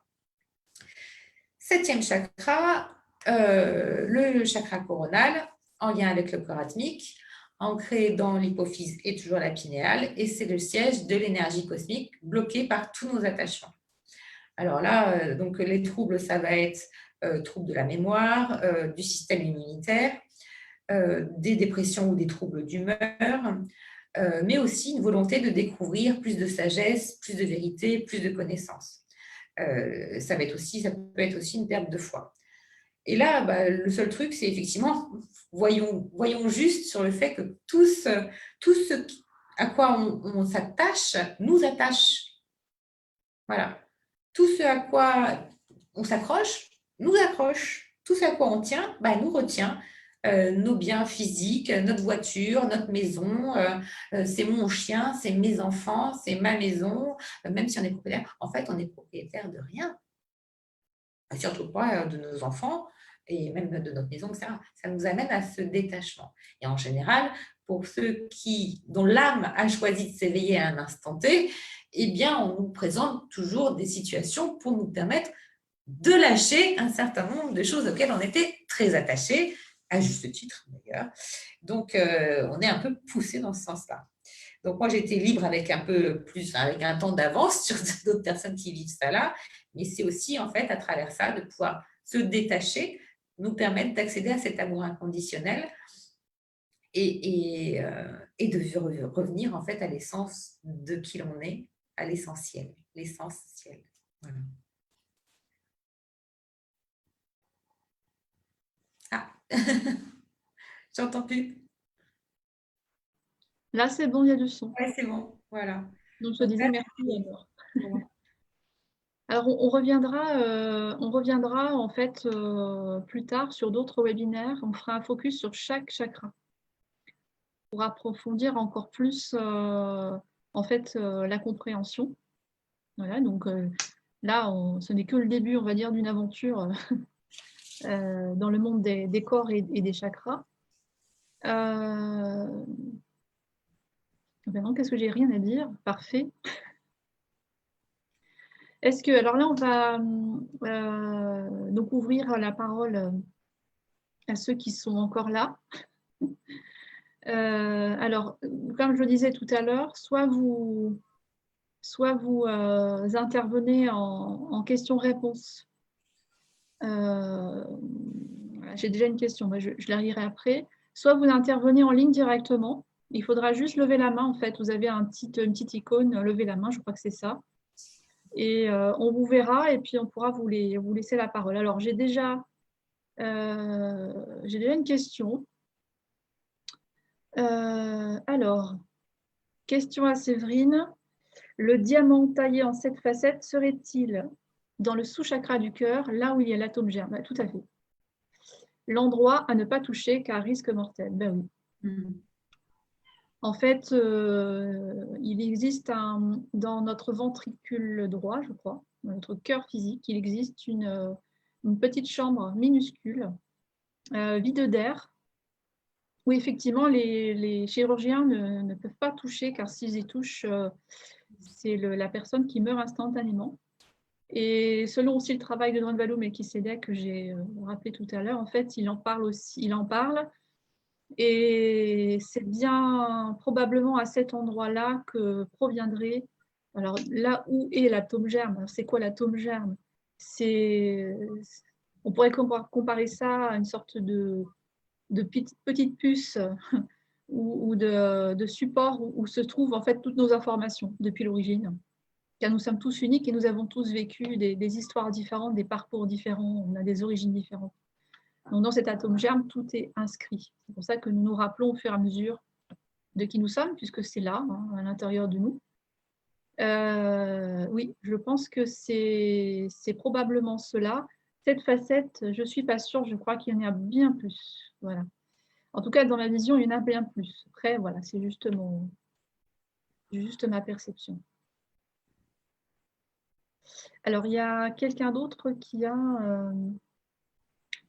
7e chakra, le chakra coronal, en lien avec le corps atmique, ancré dans l'hypophyse et toujours la pinéale, et c'est le siège de l'énergie cosmique bloquée par tous nos attachements. Alors là, donc les troubles, ça va être troubles de la mémoire, du système immunitaire, des dépressions ou des troubles d'humeur, mais aussi une volonté de découvrir plus de sagesse, plus de vérité, plus de connaissances. Ça peut être aussi une perte de foi. Et là, le seul truc, c'est effectivement, voyons juste sur le fait que tout ce à quoi on s'attache nous attache. Voilà. Tout ce à quoi on s'accroche nous accroche. Tout ce à quoi on tient nous retient. Nos biens physiques, notre voiture, notre maison, c'est mon chien, c'est mes enfants, c'est ma maison, même si on est propriétaire. En fait, on est propriétaire de rien. Surtout pas de nos enfants et même de notre maison, etc. Ça nous amène à ce détachement. Et en général, pour ceux dont l'âme a choisi de s'éveiller à un instant T, eh bien, on nous présente toujours des situations pour nous permettre de lâcher un certain nombre de choses auxquelles on était très attachés, à juste titre d'ailleurs. Donc, on est un peu poussé dans ce sens-là. Donc, moi, j'ai été libre avec avec un temps d'avance sur d'autres personnes qui vivent ça là, mais c'est aussi, en fait, à travers ça, de pouvoir se détacher, nous permettre d'accéder à cet amour inconditionnel et de revenir, en fait, à l'essence de qui l'on est, à l'essentiel, l'essentiel. Voilà. Ah, j'entends plus. Là, c'est bon, il y a du son. Ouais, c'est bon, voilà. Donc, je te disais merci d'abord. Alors, on reviendra en fait plus tard sur d'autres webinaires. On fera un focus sur chaque chakra pour approfondir encore plus en fait la compréhension. Voilà, donc là, ce n'est que le début, on va dire, d'une aventure dans le monde des corps et des chakras. Maintenant, qu'est-ce que j'ai rien à dire? Parfait. Alors là, on va donc ouvrir la parole à ceux qui sont encore là. Alors, comme je le disais tout à l'heure, soit vous intervenez en questions-réponses. J'ai déjà une question, je la lirai après. Soit vous intervenez en ligne directement. Il faudra juste lever la main, en fait. Vous avez une petite icône, lever la main, je crois que c'est ça. Et on vous verra et puis on pourra vous laisser la parole. Alors, j'ai déjà une question. Alors, question à Séverine. Le diamant taillé en 7 facettes serait-il dans le sous-chakra du cœur, là où il y a l'atome germe? Tout à fait. L'endroit à ne pas toucher car risque mortel. Ben oui. En fait, il existe dans notre ventricule droit, je crois, dans notre cœur physique, il existe une petite chambre minuscule, vide d'air, où effectivement les chirurgiens ne peuvent pas toucher, car s'ils y touchent, c'est la personne qui meurt instantanément. Et selon aussi le travail de Dron Valoum et Kisedek que j'ai rappelé tout à l'heure, en fait, il en parle. Et c'est bien probablement à cet endroit-là que proviendrait. Alors là où est l'atome germe? C'est quoi l'atome germe? On pourrait comparer ça à une sorte de petites puces ou de supports où se trouvent en fait toutes nos informations depuis l'origine. Car nous sommes tous uniques et nous avons tous vécu des histoires différentes, des parcours différents, on a des origines différentes. Donc dans cet atome germe, tout est inscrit. C'est pour ça que nous nous rappelons au fur et à mesure de qui nous sommes, puisque c'est là, hein, à l'intérieur de nous. Oui, je pense que c'est probablement cela. Cette facette, je ne suis pas sûre, je crois qu'il y en a bien plus. Voilà. En tout cas, dans ma vision, il y en a bien plus. Après, voilà, c'est juste ma perception. Alors, il y a quelqu'un d'autre qui a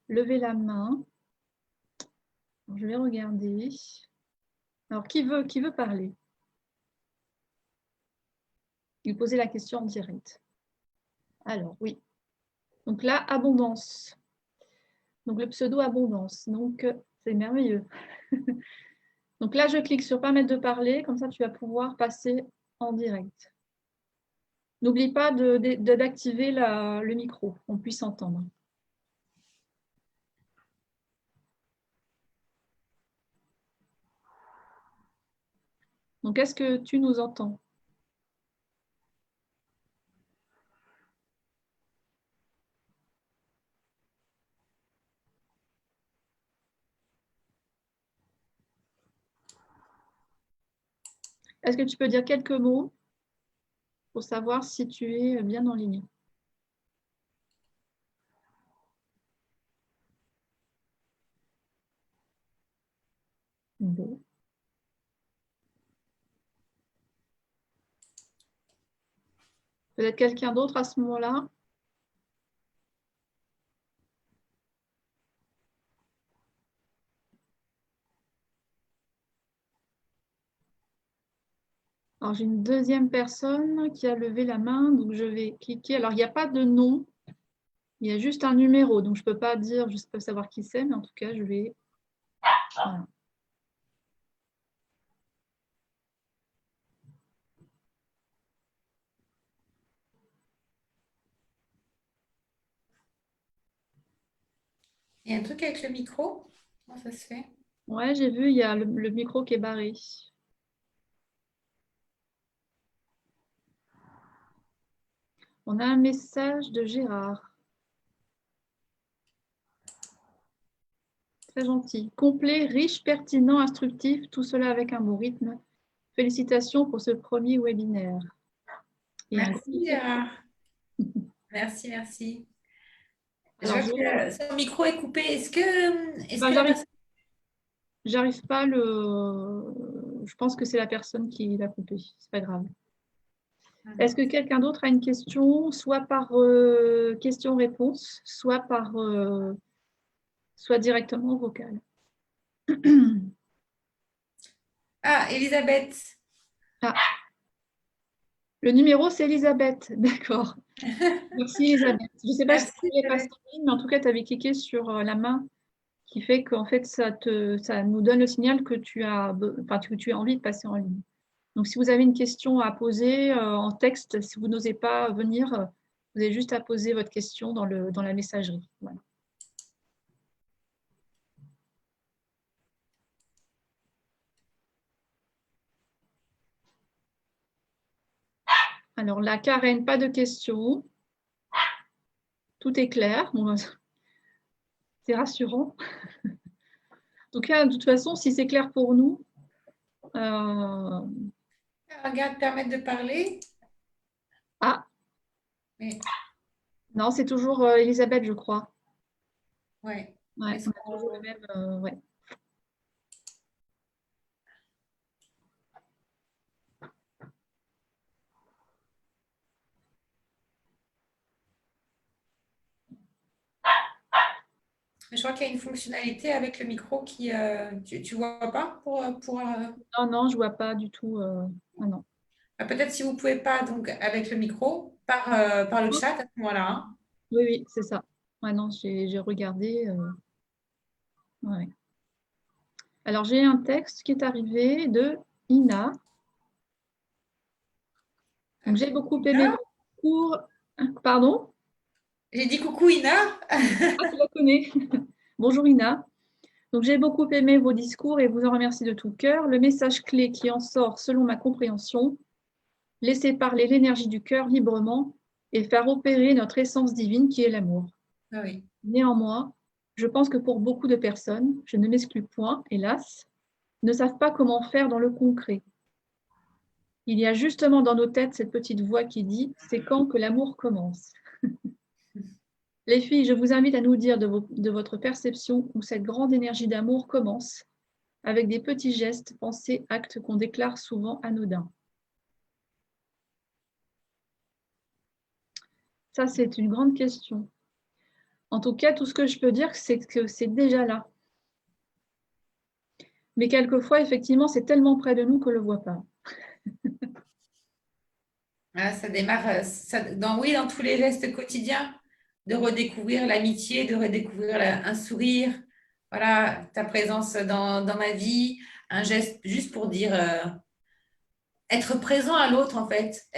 levé la main. Alors, je vais regarder. Alors, qui veut parler? Il posait la question en direct. Alors, oui. Donc là, abondance. Donc, le pseudo abondance. Donc, c'est merveilleux. Donc là, je clique sur permettre de parler. Comme ça, tu vas pouvoir passer en direct. N'oublie pas d'activer le micro, qu'on puisse entendre. Donc, est-ce que tu nous entends? Est-ce que tu peux dire quelques mots pour savoir si tu es bien en ligne? Bon. Peut-être quelqu'un d'autre à ce moment-là? Alors, j'ai une deuxième personne qui a levé la main, donc je vais cliquer. Alors, il n'y a pas de nom, il y a juste un numéro, donc je ne peux pas dire, je ne peux pas savoir qui c'est, mais en tout cas, je vais... Voilà. Il y a un truc avec le micro? Comment ça se fait? Ouais, j'ai vu, il y a le micro qui est barré. On a un message de Gérard. Très gentil. Complet, riche, pertinent, instructif, tout cela avec un bon rythme. Félicitations pour ce premier webinaire. Et Merci, Gérard. Merci, merci. Je alors, vois que son micro est coupé. Est-ce que la personne... j'arrive pas Je pense que c'est la personne qui l'a coupé. C'est pas grave. Est-ce que quelqu'un d'autre a une question, soit par question-réponse, soit soit directement vocal? Ah, Elisabeth. Ah, le numéro, c'est Elisabeth. D'accord. Merci Elisabeth. Je ne sais pas si Merci, tu voulais passer Elisabeth. en ligne, mais en tout cas, tu avais cliqué sur la main qui fait qu'en fait, ça nous donne le signal que que tu as envie de passer en ligne. Donc, si vous avez une question à poser en texte, si vous n'osez pas venir, vous avez juste à poser votre question dans la messagerie. Voilà. Alors là, Karen, pas de questions. Tout est clair. Bon, c'est rassurant. En tout cas, de toute façon, si c'est clair pour nous, Regarde, permettre de parler. ah, Mais... non, c'est toujours Elisabeth, je crois. Ouais. Ouais, on a toujours le même. Ouais. Je crois qu'il y a une fonctionnalité avec le micro qui... tu vois pas Non, non, je vois pas du tout. Non. Peut-être si vous pouvez pas, donc avec le micro, par le chat à ce moment-là. Hein. Oui, oui, c'est ça. Ouais, non, j'ai regardé. Ouais. Alors, j'ai un texte qui est arrivé de Ina. Donc, j'ai beaucoup aimé Ina. vos cours. Pardon? J'ai dit coucou Ina. Ah, tu la connais. Bonjour Ina. Donc, j'ai beaucoup aimé vos discours et vous en remercie de tout cœur. Le message clé qui en sort, selon ma compréhension, laisser parler l'énergie du cœur librement et faire opérer notre essence divine qui est l'amour. Ah oui. Néanmoins, je pense que pour beaucoup de personnes, je ne m'exclus point, hélas, ne savent pas comment faire dans le concret. Il y a justement dans nos têtes cette petite voix qui dit « c'est quand que l'amour commence ?» Les filles, je vous invite à nous dire de votre perception où cette grande énergie d'amour commence, avec des petits gestes, pensées, actes qu'on déclare souvent anodins. Ça, c'est une grande question. En tout cas, tout ce que je peux dire, c'est que c'est déjà là. Mais quelquefois, effectivement, c'est tellement près de nous qu'on ne le voit pas. Ah, ça démarre dans tous les gestes quotidiens, de redécouvrir l'amitié, de redécouvrir un sourire, voilà, ta présence dans ma vie, un geste juste pour dire être présent à l'autre en fait.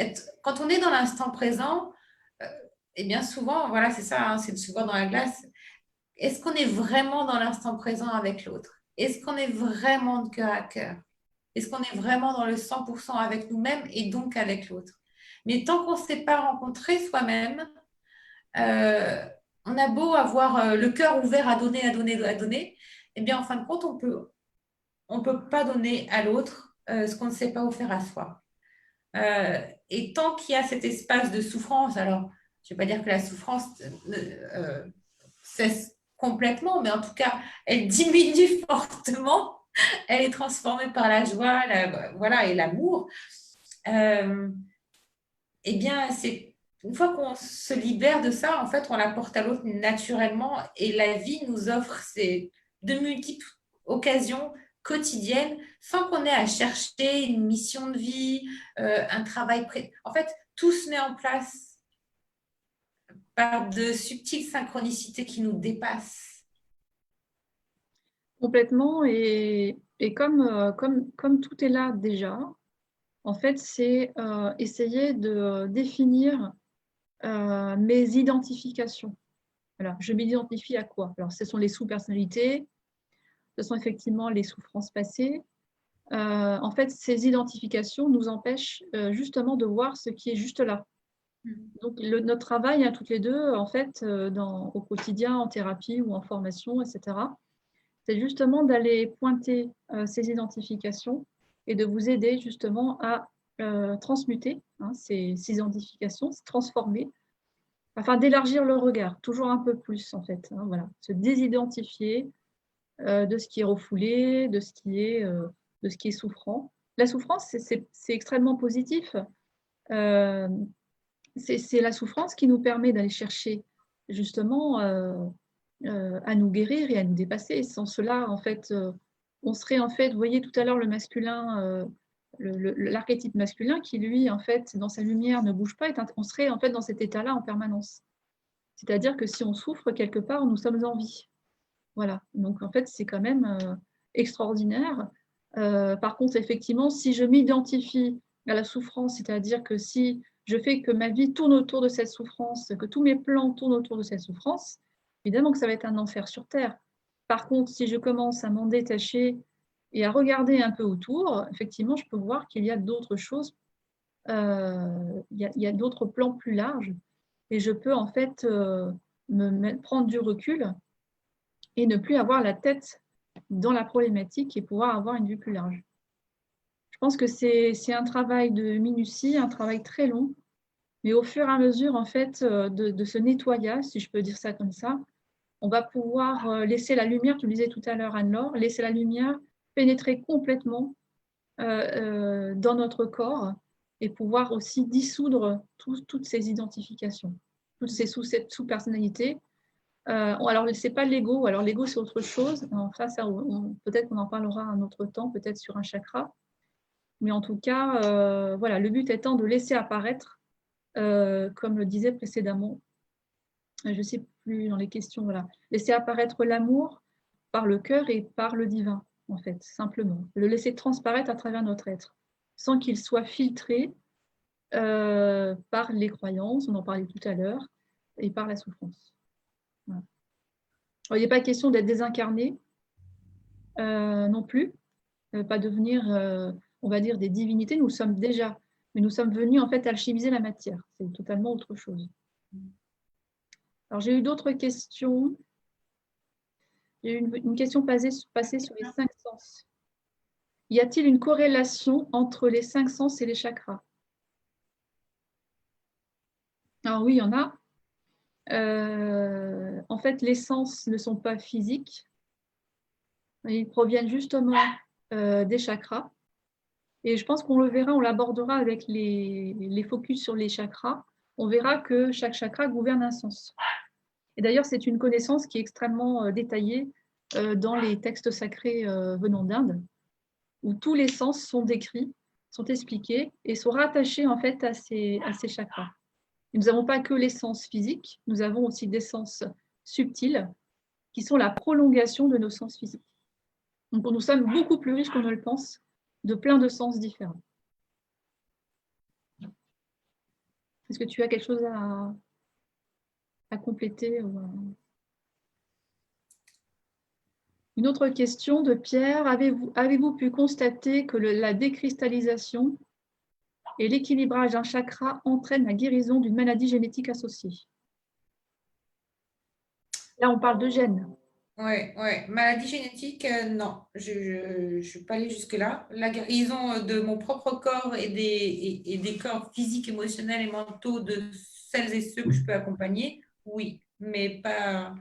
Quand on est dans l'instant présent, euh, et bien souvent, voilà, c'est ça, hein, c'est de se voir dans la glace. Est-ce qu'on est vraiment dans l'instant présent avec l'autre? Est-ce qu'on est vraiment de cœur à cœur? Est-ce qu'on est vraiment dans le 100% avec nous-mêmes et donc avec l'autre? Mais tant qu'on ne s'est pas rencontré soi-même, euh, on a beau avoir le cœur ouvert à donner, à donner, à donner, eh bien, en fin de compte, on peut pas donner à l'autre ce qu'on ne sait pas offrir à soi. Et tant qu'il y a cet espace de souffrance, alors, je ne vais pas dire que la souffrance cesse complètement, mais en tout cas, elle diminue fortement. Elle est transformée par la joie, voilà, et l'amour. Euh, eh bien, c'est une fois qu'on se libère de ça, en fait, on l'apporte à l'autre naturellement et la vie nous offre de multiples occasions quotidiennes sans qu'on ait à chercher une mission de vie, un travail prêt. En fait, tout se met en place par de subtiles synchronicités qui nous dépassent. Complètement. Et comme tout est là déjà, en fait, c'est essayer de définir mes identifications. Alors, je m'identifie à quoi? Alors, ce sont les sous-personnalités, ce sont effectivement les souffrances passées. En fait, ces identifications nous empêchent justement de voir ce qui est juste là. Donc, notre travail, hein, toutes les deux, en fait, au quotidien, en thérapie ou en formation, etc., c'est justement d'aller pointer ces identifications et de vous aider justement à transmuter ces identifications, se transformer, afin d'élargir le regard, toujours un peu plus en fait. Voilà. Se désidentifier de ce qui est refoulé, de ce qui est souffrant. La souffrance, c'est extrêmement positif. Euh, c'est la souffrance qui nous permet d'aller chercher justement à nous guérir et à nous dépasser. Sans cela, en fait, on serait en fait, vous voyez tout à l'heure le masculin, l'archétype masculin qui lui, en fait, dans sa lumière ne bouge pas, on serait en fait dans cet état-là en permanence. C'est-à-dire que si on souffre quelque part, nous sommes en vie. Voilà. Donc en fait, c'est quand même extraordinaire. Par contre, effectivement, si je m'identifie à la souffrance, c'est-à-dire que si je fais que ma vie tourne autour de cette souffrance, que tous mes plans tournent autour de cette souffrance, évidemment que ça va être un enfer sur Terre. Par contre, si je commence à m'en détacher et à regarder un peu autour, effectivement, je peux voir qu'il y a d'autres choses, il y a d'autres plans plus larges, et je peux en fait prendre du recul et ne plus avoir la tête dans la problématique et pouvoir avoir une vue plus large. Je pense que c'est un travail de minutie, un travail très long, mais au fur et à mesure en fait de ce nettoyage, si je peux dire ça comme ça, on va pouvoir laisser la lumière, tu le disais tout à l'heure Anne-Laure, laisser la lumière pénétrer complètement dans notre corps et pouvoir aussi dissoudre toutes ces identifications, toutes ces sous-personnalités. Alors, ce n'est pas l'ego. Alors, l'ego, c'est autre chose. Enfin, ça, peut-être qu'on en parlera un autre temps, peut-être sur un chakra. Mais en tout cas, voilà, le but étant de laisser apparaître, comme le disait précédemment, je ne sais plus dans les questions, voilà, laisser apparaître l'amour par le cœur et par le divin, en fait, simplement. Le laisser transparaître à travers notre être, sans qu'il soit filtré par les croyances, on en parlait tout à l'heure, et par la souffrance. Voilà. Alors, il n'est pas question d'être désincarné, non plus, pas devenir, on va dire, des divinités, nous le sommes déjà, mais nous sommes venus en fait alchimiser la matière, c'est totalement autre chose. Alors j'ai eu d'autres questions. Il y a eu une question passée sur les 5 sens. Y a-t-il une corrélation entre les 5 sens et les chakras? Alors oui, il y en a. En fait, les sens ne sont pas physiques. Ils proviennent justement des chakras. Et je pense qu'on le verra, on l'abordera avec les focus sur les chakras. On verra que chaque chakra gouverne un sens. Et d'ailleurs, c'est une connaissance qui est extrêmement détaillée dans les textes sacrés venant d'Inde, où tous les sens sont décrits, sont expliqués et sont rattachés en fait à ces chakras. Et nous n'avons pas que les sens physiques, nous avons aussi des sens subtils qui sont la prolongation de nos sens physiques. Donc nous sommes beaucoup plus riches qu'on ne le pense, de plein de sens différents. Est-ce que tu as quelque chose à compléter ou Une autre question de Pierre. Avez-vous pu constater que la décristallisation et l'équilibrage d'un chakra entraînent la guérison d'une maladie génétique associée? Là, on parle de gènes. Oui. Maladie génétique, non, je ne suis pas allée jusque-là. La guérison de mon propre corps et des corps physiques, émotionnels et mentaux de celles et ceux que je peux accompagner, oui, mais pas.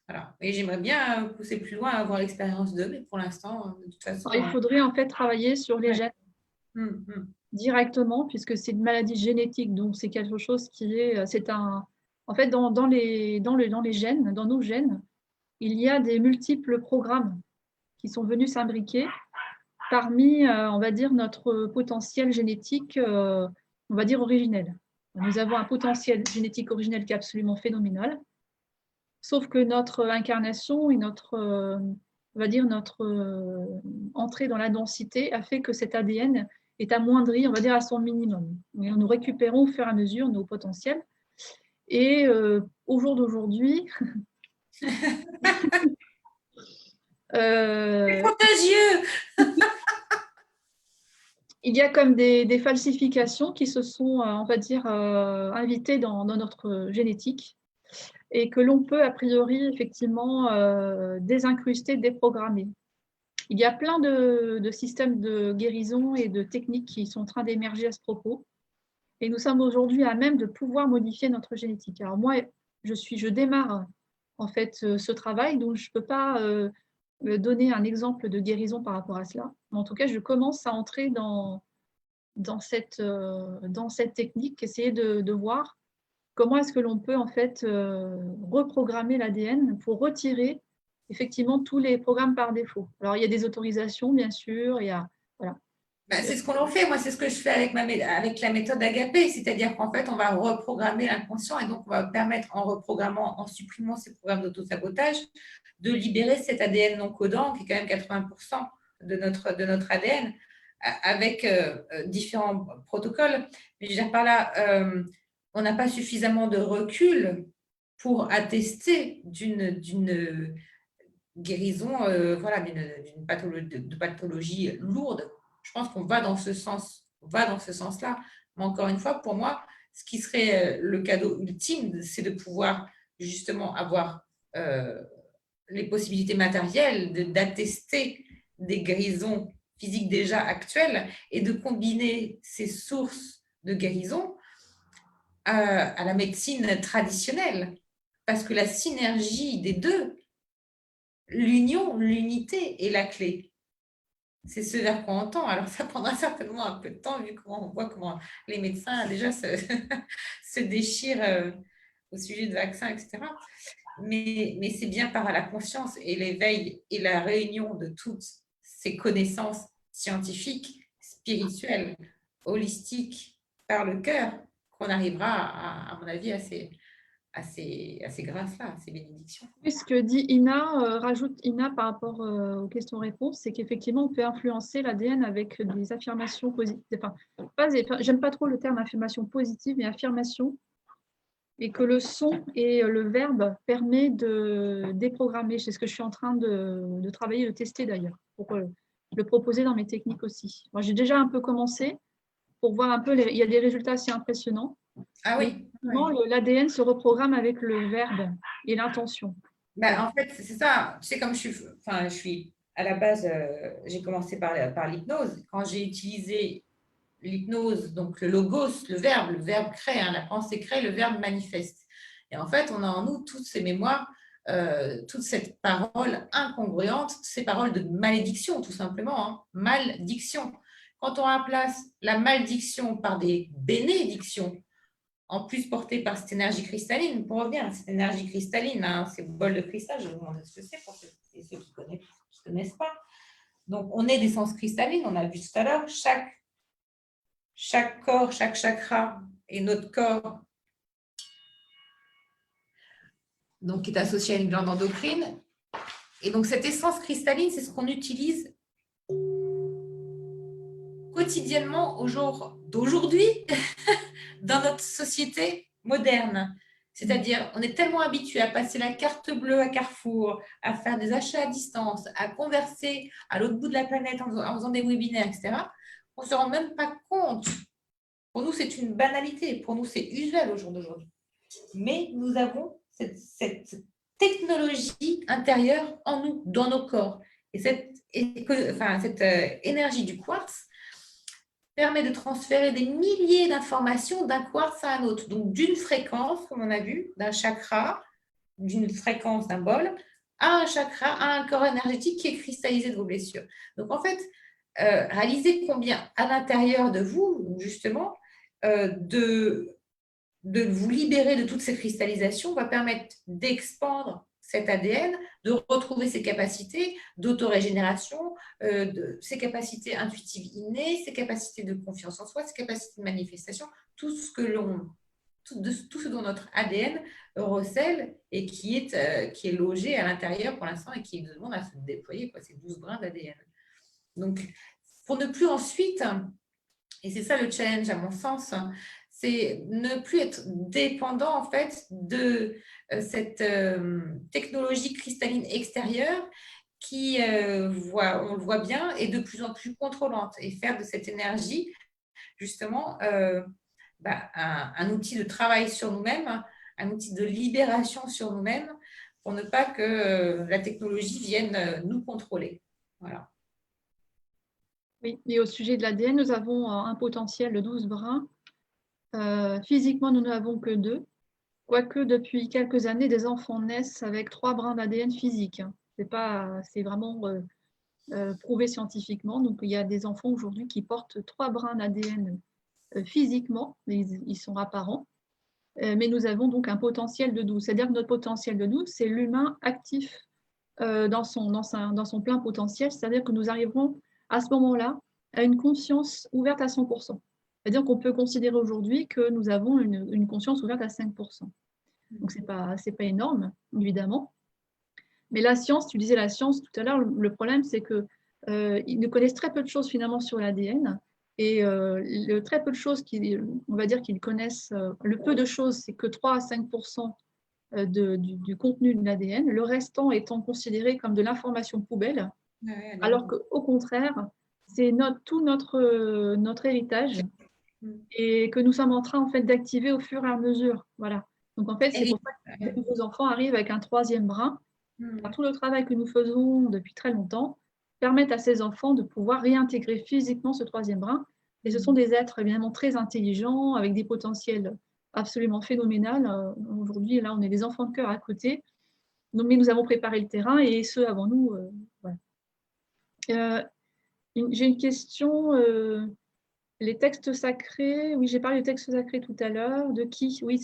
Voilà. Et j'aimerais bien pousser plus loin, avoir l'expérience d'eux, mais pour l'instant, de toute façon. Alors, il faudrait en fait travailler sur les gènes directement, puisque c'est une maladie génétique, donc c'est quelque chose qui est. En fait, dans les gènes, dans nos gènes, il y a des multiples programmes qui sont venus s'imbriquer parmi, on va dire, notre potentiel génétique, on va dire, originel. Nous avons un potentiel génétique originel qui est absolument phénoménal, sauf que notre incarnation et notre, on va dire, notre entrée dans la densité a fait que cet ADN est amoindri, on va dire, à son minimum. Et nous récupérons au fur et à mesure nos potentiels. Et au jour d'aujourd'hui, C'est contagieux! il y a comme des falsifications qui se sont, on va dire, invitées dans notre génétique et que l'on peut, a priori, effectivement, désincruster, déprogrammer. Il y a plein de systèmes de guérison et de techniques qui sont en train d'émerger à ce propos. Et nous sommes aujourd'hui à même de pouvoir modifier notre génétique. Alors moi, je démarre en fait ce travail, donc je ne peux pas donner un exemple de guérison par rapport à cela. Mais en tout cas, je commence à entrer dans cette technique, essayer de voir comment est-ce que l'on peut en fait reprogrammer l'ADN pour retirer effectivement tous les programmes par défaut. Alors il y a des autorisations, bien sûr, il y a voilà. C'est ce qu'on en fait. Moi, c'est ce que je fais avec la méthode Agapé. C'est-à-dire qu'en fait, on va reprogrammer l'inconscient et donc on va permettre, en reprogrammant, en supprimant ces programmes d'auto-sabotage, de libérer cet ADN non codant, qui est quand même 80% de notre ADN, avec différents protocoles. Mais je veux dire par là, on n'a pas suffisamment de recul pour attester d'une guérison, voilà, d'une pathologie lourde. Je pense qu'on va dans ce sens-là. Mais encore une fois, pour moi, ce qui serait le cadeau ultime, c'est de pouvoir justement avoir les possibilités matérielles d'attester des guérisons physiques déjà actuelles et de combiner ces sources de guérison à la médecine traditionnelle. Parce que la synergie des deux, l'union, l'unité est la clé. C'est ce vers quoi on tend. Alors, ça prendra certainement un peu de temps, vu comment on voit comment les médecins déjà se déchirent au sujet de vaccins, etc. Mais c'est bien par la conscience et l'éveil et la réunion de toutes ces connaissances scientifiques, spirituelles, holistiques, par le cœur, qu'on arrivera, à mon avis, à ces grâces-là, à ces bénédictions. Oui, ce que dit Ina, rajoute Ina par rapport aux questions-réponses, c'est qu'effectivement, on peut influencer l'ADN avec des affirmations positives. Enfin, j'aime pas trop le terme affirmation positive, mais affirmation et que le son et le verbe permet de déprogrammer. C'est ce que je suis en train de travailler, de tester d'ailleurs, pour le proposer dans mes techniques aussi. Moi, j'ai déjà un peu commencé pour voir un peu, il y a des résultats assez impressionnants. Ah Mais oui, l'ADN se reprogramme avec le verbe et l'intention. bah, en fait, c'est ça. Tu sais, comme je suis à la base, j'ai commencé par l'hypnose. Quand j'ai utilisé l'hypnose, donc le verbe crée, hein, la pensée crée, le verbe manifeste. Et en fait, on a en nous toutes ces mémoires, toute cette parole incongruente, ces paroles de malédiction, tout simplement. Hein. Maldiction. Quand on remplace la malédiction par des bénédictions, en plus portée par cette énergie cristalline, pour revenir à cette énergie cristalline, hein, ces bols de cristal, je vais vous demander ce que c'est pour ceux qui ne connaissent pas. Donc, on est d'essence cristalline, on a vu tout à l'heure, chaque corps, chaque chakra et notre corps, donc qui est associé à une glande endocrine. Et donc, cette essence cristalline, c'est ce qu'on utilise quotidiennement au jour d'aujourd'hui dans notre société moderne. C'est-à-dire, on est tellement habitué à passer la carte bleue à Carrefour, à faire des achats à distance, à converser à l'autre bout de la planète en faisant des webinaires, etc., on ne se rend même pas compte. Pour nous, c'est une banalité. Pour nous, c'est usuel au jour d'aujourd'hui. Mais nous avons cette technologie intérieure en nous, dans nos corps. Et cette énergie du quartz permet de transférer des milliers d'informations d'un quartz à un autre. Donc, d'une fréquence, comme on a vu, d'un chakra, d'une fréquence d'un bol, à un chakra, à un corps énergétique qui est cristallisé de vos blessures. Donc, en fait, réalisez combien à l'intérieur de vous, justement, de vous libérer de toutes ces cristallisations va permettre d'expandre cet ADN, de retrouver ses capacités d'autorégénération, ses capacités intuitives innées, ses capacités de confiance en soi, ses capacités de manifestation, tout ce dont notre ADN recèle et qui est logé à l'intérieur pour l'instant et qui nous demande à se déployer, ces 12 brins d'ADN. Donc, pour ne plus ensuite, et c'est ça le challenge à mon sens, c'est ne plus être dépendant en fait de cette technologie cristalline extérieure qui, on le voit bien, est de plus en plus contrôlante et faire de cette énergie justement un outil de travail sur nous-mêmes, un outil de libération sur nous-mêmes pour ne pas que la technologie vienne nous contrôler. Voilà. Oui, et au sujet de l'ADN, nous avons un potentiel de 12 brins. Physiquement, nous n'avons que 2, quoique depuis quelques années, des enfants naissent avec 3 brins d'ADN physiques. C'est vraiment prouvé scientifiquement. Donc, il y a des enfants aujourd'hui qui portent 3 brins d'ADN physiquement, ils sont apparents. Mais nous avons donc un potentiel de 12. C'est-à-dire que notre potentiel de 12, c'est l'humain actif dans son plein potentiel. C'est-à-dire que nous arriverons à ce moment-là à une conscience ouverte à 100%. C'est-à-dire qu'on peut considérer aujourd'hui que nous avons une conscience ouverte à 5%. Donc, ce n'est pas énorme, évidemment. Mais la science, tu disais la science tout à l'heure, le problème, c'est qu'ils ne connaissent très peu de choses finalement sur l'ADN. Et le très peu de choses, on va dire qu'ils connaissent, le peu de choses, c'est que 3 à 5% du contenu de l'ADN, le restant étant considéré comme de l'information poubelle, alors qu'au contraire, c'est tout notre héritage et que nous sommes en train en fait, d'activer au fur et à mesure. Voilà. Donc en fait, c'est pour ça que les nouveaux enfants arrivent avec un 3e brin. Tout le travail que nous faisons depuis très longtemps permet à ces enfants de pouvoir réintégrer physiquement ce 3e brin. Et ce sont des êtres évidemment très intelligents, avec des potentiels absolument phénoménaux. Aujourd'hui, là, on est des enfants de cœur à côté. Donc, mais nous avons préparé le terrain et ceux avant nous. Voilà. J'ai une question. Les textes sacrés, oui, j'ai parlé des textes sacrés tout à l'heure. De qui? Oui,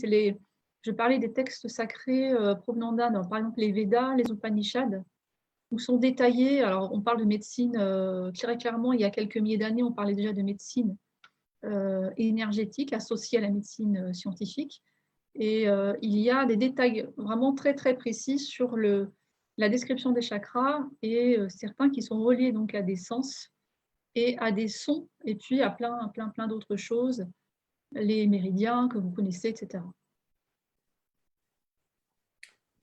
je parlais des textes sacrés provenant d'Inde, par exemple les Védas, les Upanishads, où sont détaillés, alors on parle de médecine très clairement, il y a quelques milliers d'années, on parlait déjà de médecine énergétique associée à la médecine scientifique. Et il y a des détails vraiment très très précis sur la description des chakras et certains qui sont reliés donc à des sens et à des sons, et puis à plein d'autres choses, les méridiens que vous connaissez, etc.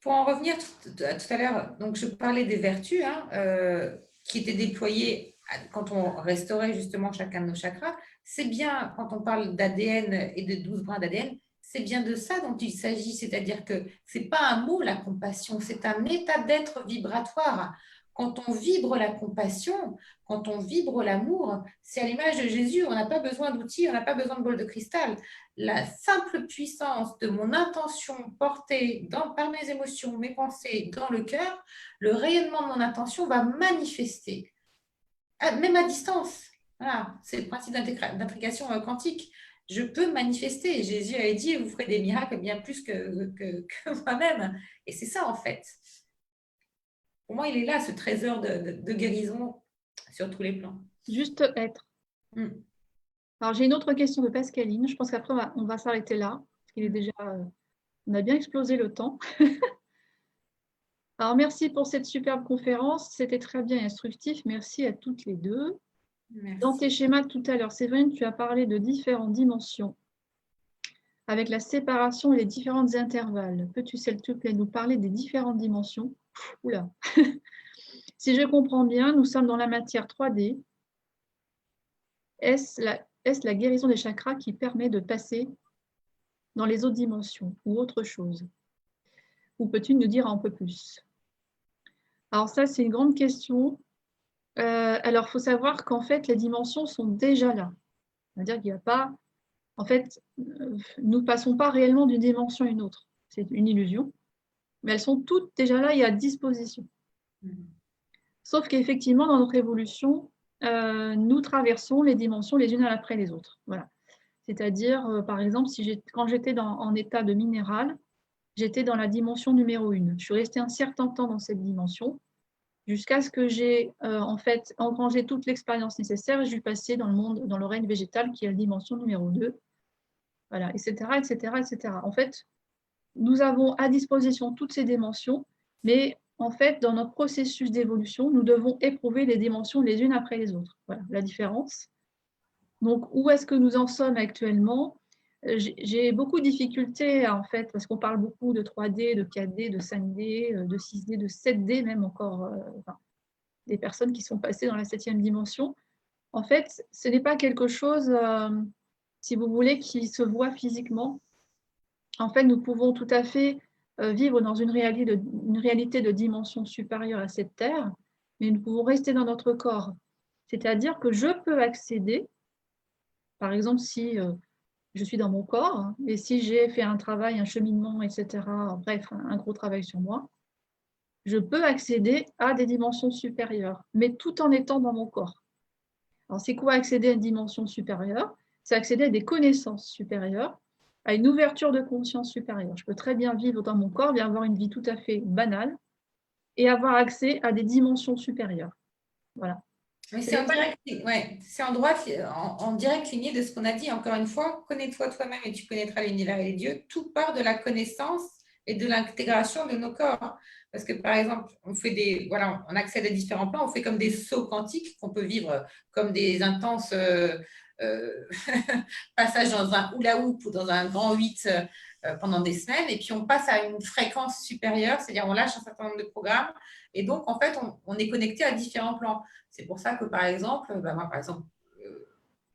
pour en revenir tout à l'heure, donc je parlais des vertus qui étaient déployées quand on restaurait justement chacun de nos chakras. C'est bien, quand on parle d'ADN et de 12 brins d'ADN, c'est bien de ça dont il s'agit, c'est-à-dire que ce n'est pas un mot, la compassion, c'est un état d'être vibratoire. Quand on vibre la compassion, quand on vibre l'amour, c'est à l'image de Jésus, on n'a pas besoin d'outils, on n'a pas besoin de bol de cristal. La simple puissance de mon intention portée par mes émotions, mes pensées, dans le cœur, le rayonnement de mon intention va manifester, même à distance. Voilà, c'est le principe d'intrication quantique. Je peux manifester. Jésus a dit, vous ferez des miracles bien plus que moi-même. Et c'est ça, en fait. Pour moi, il est là, ce trésor de guérison sur tous les plans. Juste être. Alors, j'ai une autre question de Pascaline. Je pense qu'après, on va s'arrêter là. Parce qu'il est déjà, on a bien explosé le temps. Alors, merci pour cette superbe conférence. C'était très bien instructif. Merci à toutes les deux. Merci. Dans tes schémas tout à l'heure, Séverine, tu as parlé de différentes dimensions avec la séparation et les différents intervalles. Peux-tu, s'il te plaît, nous parler des différentes dimensions? Oula. Si je comprends bien, nous sommes dans la matière 3D. Est-ce la guérison des chakras qui permet de passer dans les autres dimensions ou autre chose? Ou peux-tu nous dire un peu plus? Alors ça, c'est une grande question. Alors, il faut savoir qu'en fait, les dimensions sont déjà là. C'est-à-dire qu'il n'y a pas... En fait, nous ne passons pas réellement d'une dimension à une autre. C'est une illusion. Mais elles sont toutes déjà là et à disposition. Sauf qu'effectivement, dans notre évolution, nous traversons les dimensions les unes après les autres. Voilà. C'est-à-dire, par exemple, quand j'étais en état de minéral, j'étais dans la dimension numéro 1. Je suis restée un certain temps dans cette dimension, jusqu'à ce que j'ai en fait engrangé toute l'expérience nécessaire et je suis passée dans le règne végétal, qui est la dimension numéro 2. Voilà, etc., etc., etc. En fait, nous avons à disposition toutes ces dimensions, mais en fait, dans notre processus d'évolution, nous devons éprouver les dimensions les unes après les autres. Voilà la différence. Donc, où est-ce que nous en sommes actuellement? J'ai beaucoup de difficultés, en fait, parce qu'on parle beaucoup de 3D, de 4D, de 5D, de 6D, de 7D, même encore, des personnes qui sont passées dans la 7e dimension. En fait, ce n'est pas quelque chose, si vous voulez, qui se voit physiquement. En fait, nous pouvons tout à fait vivre dans une réalité de dimension supérieure à cette Terre, mais nous pouvons rester dans notre corps. C'est-à-dire que je peux accéder, par exemple, si je suis dans mon corps, et si j'ai fait un travail, un cheminement, etc., bref, un gros travail sur moi, je peux accéder à des dimensions supérieures, mais tout en étant dans mon corps. Alors, c'est quoi accéder à une dimension supérieure? C'est accéder à des connaissances supérieures, à une ouverture de conscience supérieure. Je peux très bien vivre dans mon corps et avoir une vie tout à fait banale et avoir accès à des dimensions supérieures. Voilà. Mais c'est en direct lignée de ce qu'on a dit. Encore une fois, connais-toi toi-même et tu connaîtras l'univers et les dieux. Tout part de la connaissance et de l'intégration de nos corps. Parce que, par exemple, on accède à différents plans, on fait comme des sauts quantiques qu'on peut vivre comme des intenses passages dans un hula hoop ou dans un grand 8 pendant des semaines. Et puis, on passe à une fréquence supérieure, c'est-à-dire on lâche un certain nombre de programmes. Et donc, en fait, on est connecté à différents plans. C'est pour ça que, par exemple, moi,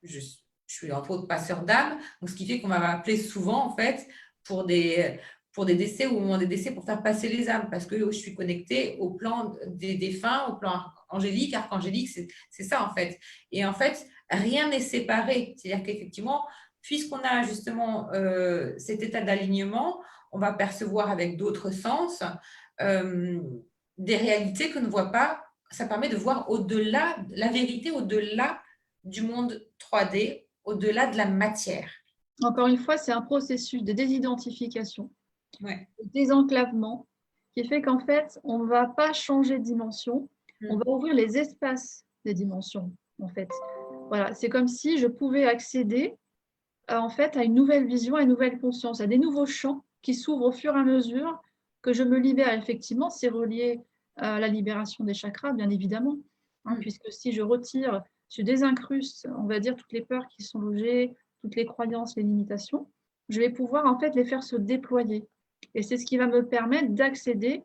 je suis entre autres passeur d'âme, donc ce qui fait qu'on m'a appelé souvent, en fait, pour des décès ou au moment des décès, pour faire passer les âmes, parce que je suis connectée au plan des défunts, au plan angélique, archangélique, c'est ça, en fait. Et en fait, rien n'est séparé. C'est-à-dire qu'effectivement, puisqu'on a justement cet état d'alignement, on va percevoir avec d'autres sens des réalités que ne voit pas. Ça permet de voir au-delà, la vérité au-delà du monde 3D, au-delà de la matière. Encore une fois, c'est un processus de désidentification, de désenclavement, qui fait qu'en fait, on ne va pas changer de dimension, on va ouvrir les espaces des dimensions, en fait. Voilà, c'est comme si je pouvais accéder en fait à une nouvelle vision, à une nouvelle conscience, à des nouveaux champs qui s'ouvrent au fur et à mesure que je me libère. Effectivement, c'est relié à la libération des chakras, bien évidemment, puisque si je retire, je désincruste, on va dire, toutes les peurs qui sont logées, toutes les croyances, les limitations, je vais pouvoir en fait les faire se déployer. Et c'est ce qui va me permettre d'accéder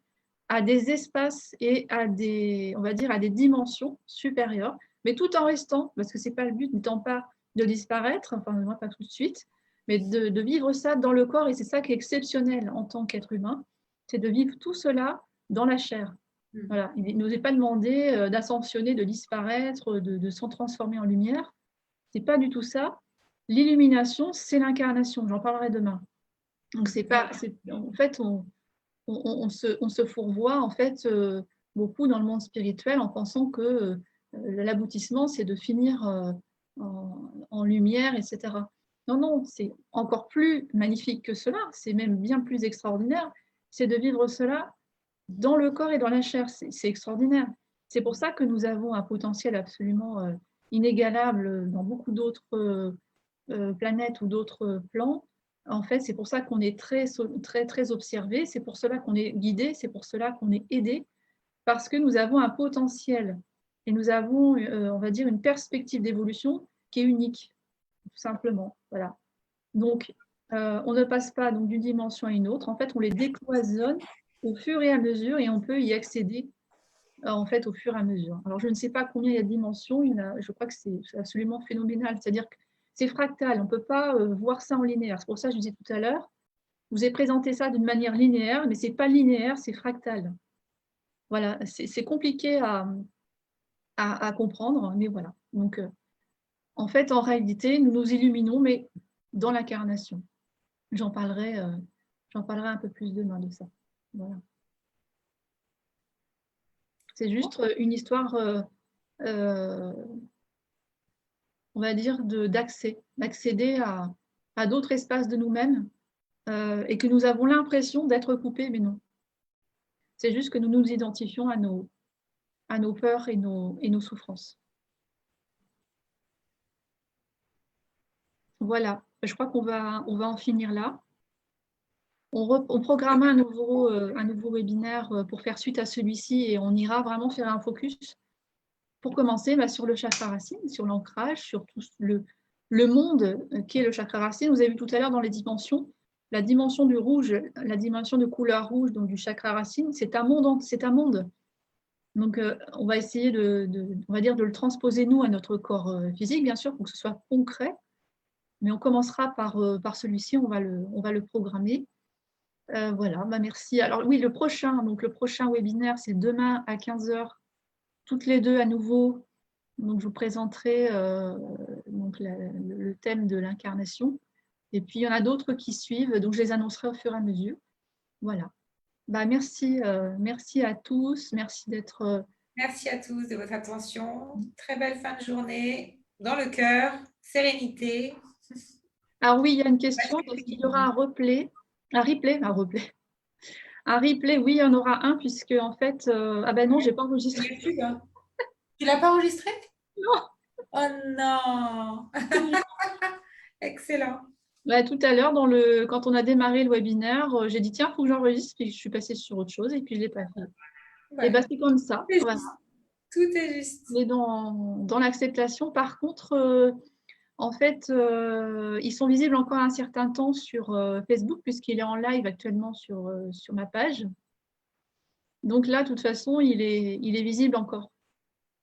à des espaces et à des, on va dire, à des dimensions supérieures, mais tout en restant, parce que ce n'est pas le but, n'étant pas de disparaître, enfin, moi, pas tout de suite, mais de vivre ça dans le corps. Et c'est ça qui est exceptionnel en tant qu'être humain, c'est de vivre tout cela dans la chair. Voilà. Il ne nous est pas demandé d'ascensionner, de disparaître, de s'en transformer en lumière. Ce n'est pas du tout ça. L'illumination, c'est l'incarnation. J'en parlerai demain. Donc, c'est pas, en fait, on se fourvoie en fait, beaucoup dans le monde spirituel en pensant que l'aboutissement, c'est de finir en lumière, etc. Non, non, c'est encore plus magnifique que cela. C'est même bien plus extraordinaire. C'est de vivre cela dans le corps et dans la chair. C'est extraordinaire. C'est pour ça que nous avons un potentiel absolument inégalable dans beaucoup d'autres planètes ou d'autres plans. En fait, c'est pour ça qu'on est très observé, c'est pour cela qu'on est guidé, c'est pour cela qu'on est aidé, parce que nous avons un potentiel et nous avons, on va dire, une perspective d'évolution qui est unique, tout simplement. Voilà. Donc, on ne passe pas donc d'une dimension à une autre. En fait, on les décloisonne au fur et à mesure et on peut y accéder en fait au fur et à mesure. Alors, je ne sais pas combien il y a de dimensions, je crois que c'est absolument phénoménal. C'est-à-dire que c'est fractal, on ne peut pas voir ça en linéaire. C'est pour ça que je disais tout à l'heure, je vous ai présenté ça d'une manière linéaire, mais ce n'est pas linéaire, c'est fractal. Voilà, c'est compliqué à comprendre, mais voilà. Donc, en fait, en réalité, nous nous illuminons, mais dans l'incarnation. J'en parlerai un peu plus demain de ça. Voilà. C'est juste une histoire, on va dire, d'accéder à d'autres espaces de nous-mêmes et que nous avons l'impression d'être coupés, mais non. C'est juste que nous nous identifions à nos peurs et nos souffrances. Voilà, je crois qu'on va en finir là. On programme un nouveau webinaire pour faire suite à celui-ci et on ira vraiment faire un focus. Pour commencer, sur le chakra racine, sur l'ancrage, sur tout le monde qui est le chakra racine. Vous avez vu tout à l'heure dans les dimensions, la dimension du rouge, la dimension de couleur rouge, donc du chakra racine, c'est un monde. Donc, on va essayer on va dire de le transposer, nous, à notre corps physique, bien sûr, pour que ce soit concret. Mais on commencera par celui-ci, on va le programmer. Voilà, merci. Alors oui, le prochain webinaire, c'est demain à 15h, toutes les deux à nouveau. Donc, je vous présenterai donc le thème de l'incarnation. Et puis, il y en a d'autres qui suivent, donc je les annoncerai au fur et à mesure. Voilà. Merci à tous. Merci d'être... Merci à tous de votre attention. Très belle fin de journée. Dans le cœur, sérénité. Alors oui, il y a une question. Est-ce qu'il y aura un replay? Un replay, oui, il y en aura un, puisque en fait... ah ben non, je n'ai pas enregistré. Tu ne l'as pas enregistré? Non. Oh non. Excellent. Tout à l'heure, quand on a démarré le webinaire, j'ai dit tiens, il faut que j'enregistre, puis je suis passée sur autre chose et puis je ne l'ai pas fait. Ouais. Et c'est comme ça. Voilà. Tout est juste. Mais dans l'acceptation, par contre, en fait, ils sont visibles encore un certain temps sur Facebook, puisqu'il est en live actuellement sur ma page. Donc là, de toute façon, il est visible encore.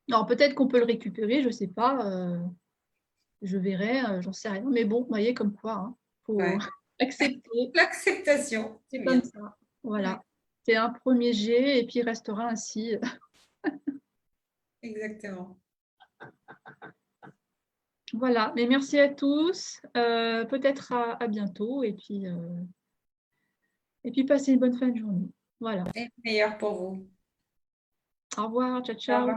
Alors peut-être qu'on peut le récupérer, je ne sais pas. Je verrai, j'en sais rien. Mais bon, vous voyez comme quoi, il faut accepter. L'acceptation, c'est bien. Comme ça. Voilà. Ouais. C'est un premier jet et puis il restera ainsi. Exactement. Voilà, mais merci à tous. Peut-être à bientôt et puis passez une bonne fin de journée. Voilà. Et meilleur pour vous. Au revoir, ciao, ciao.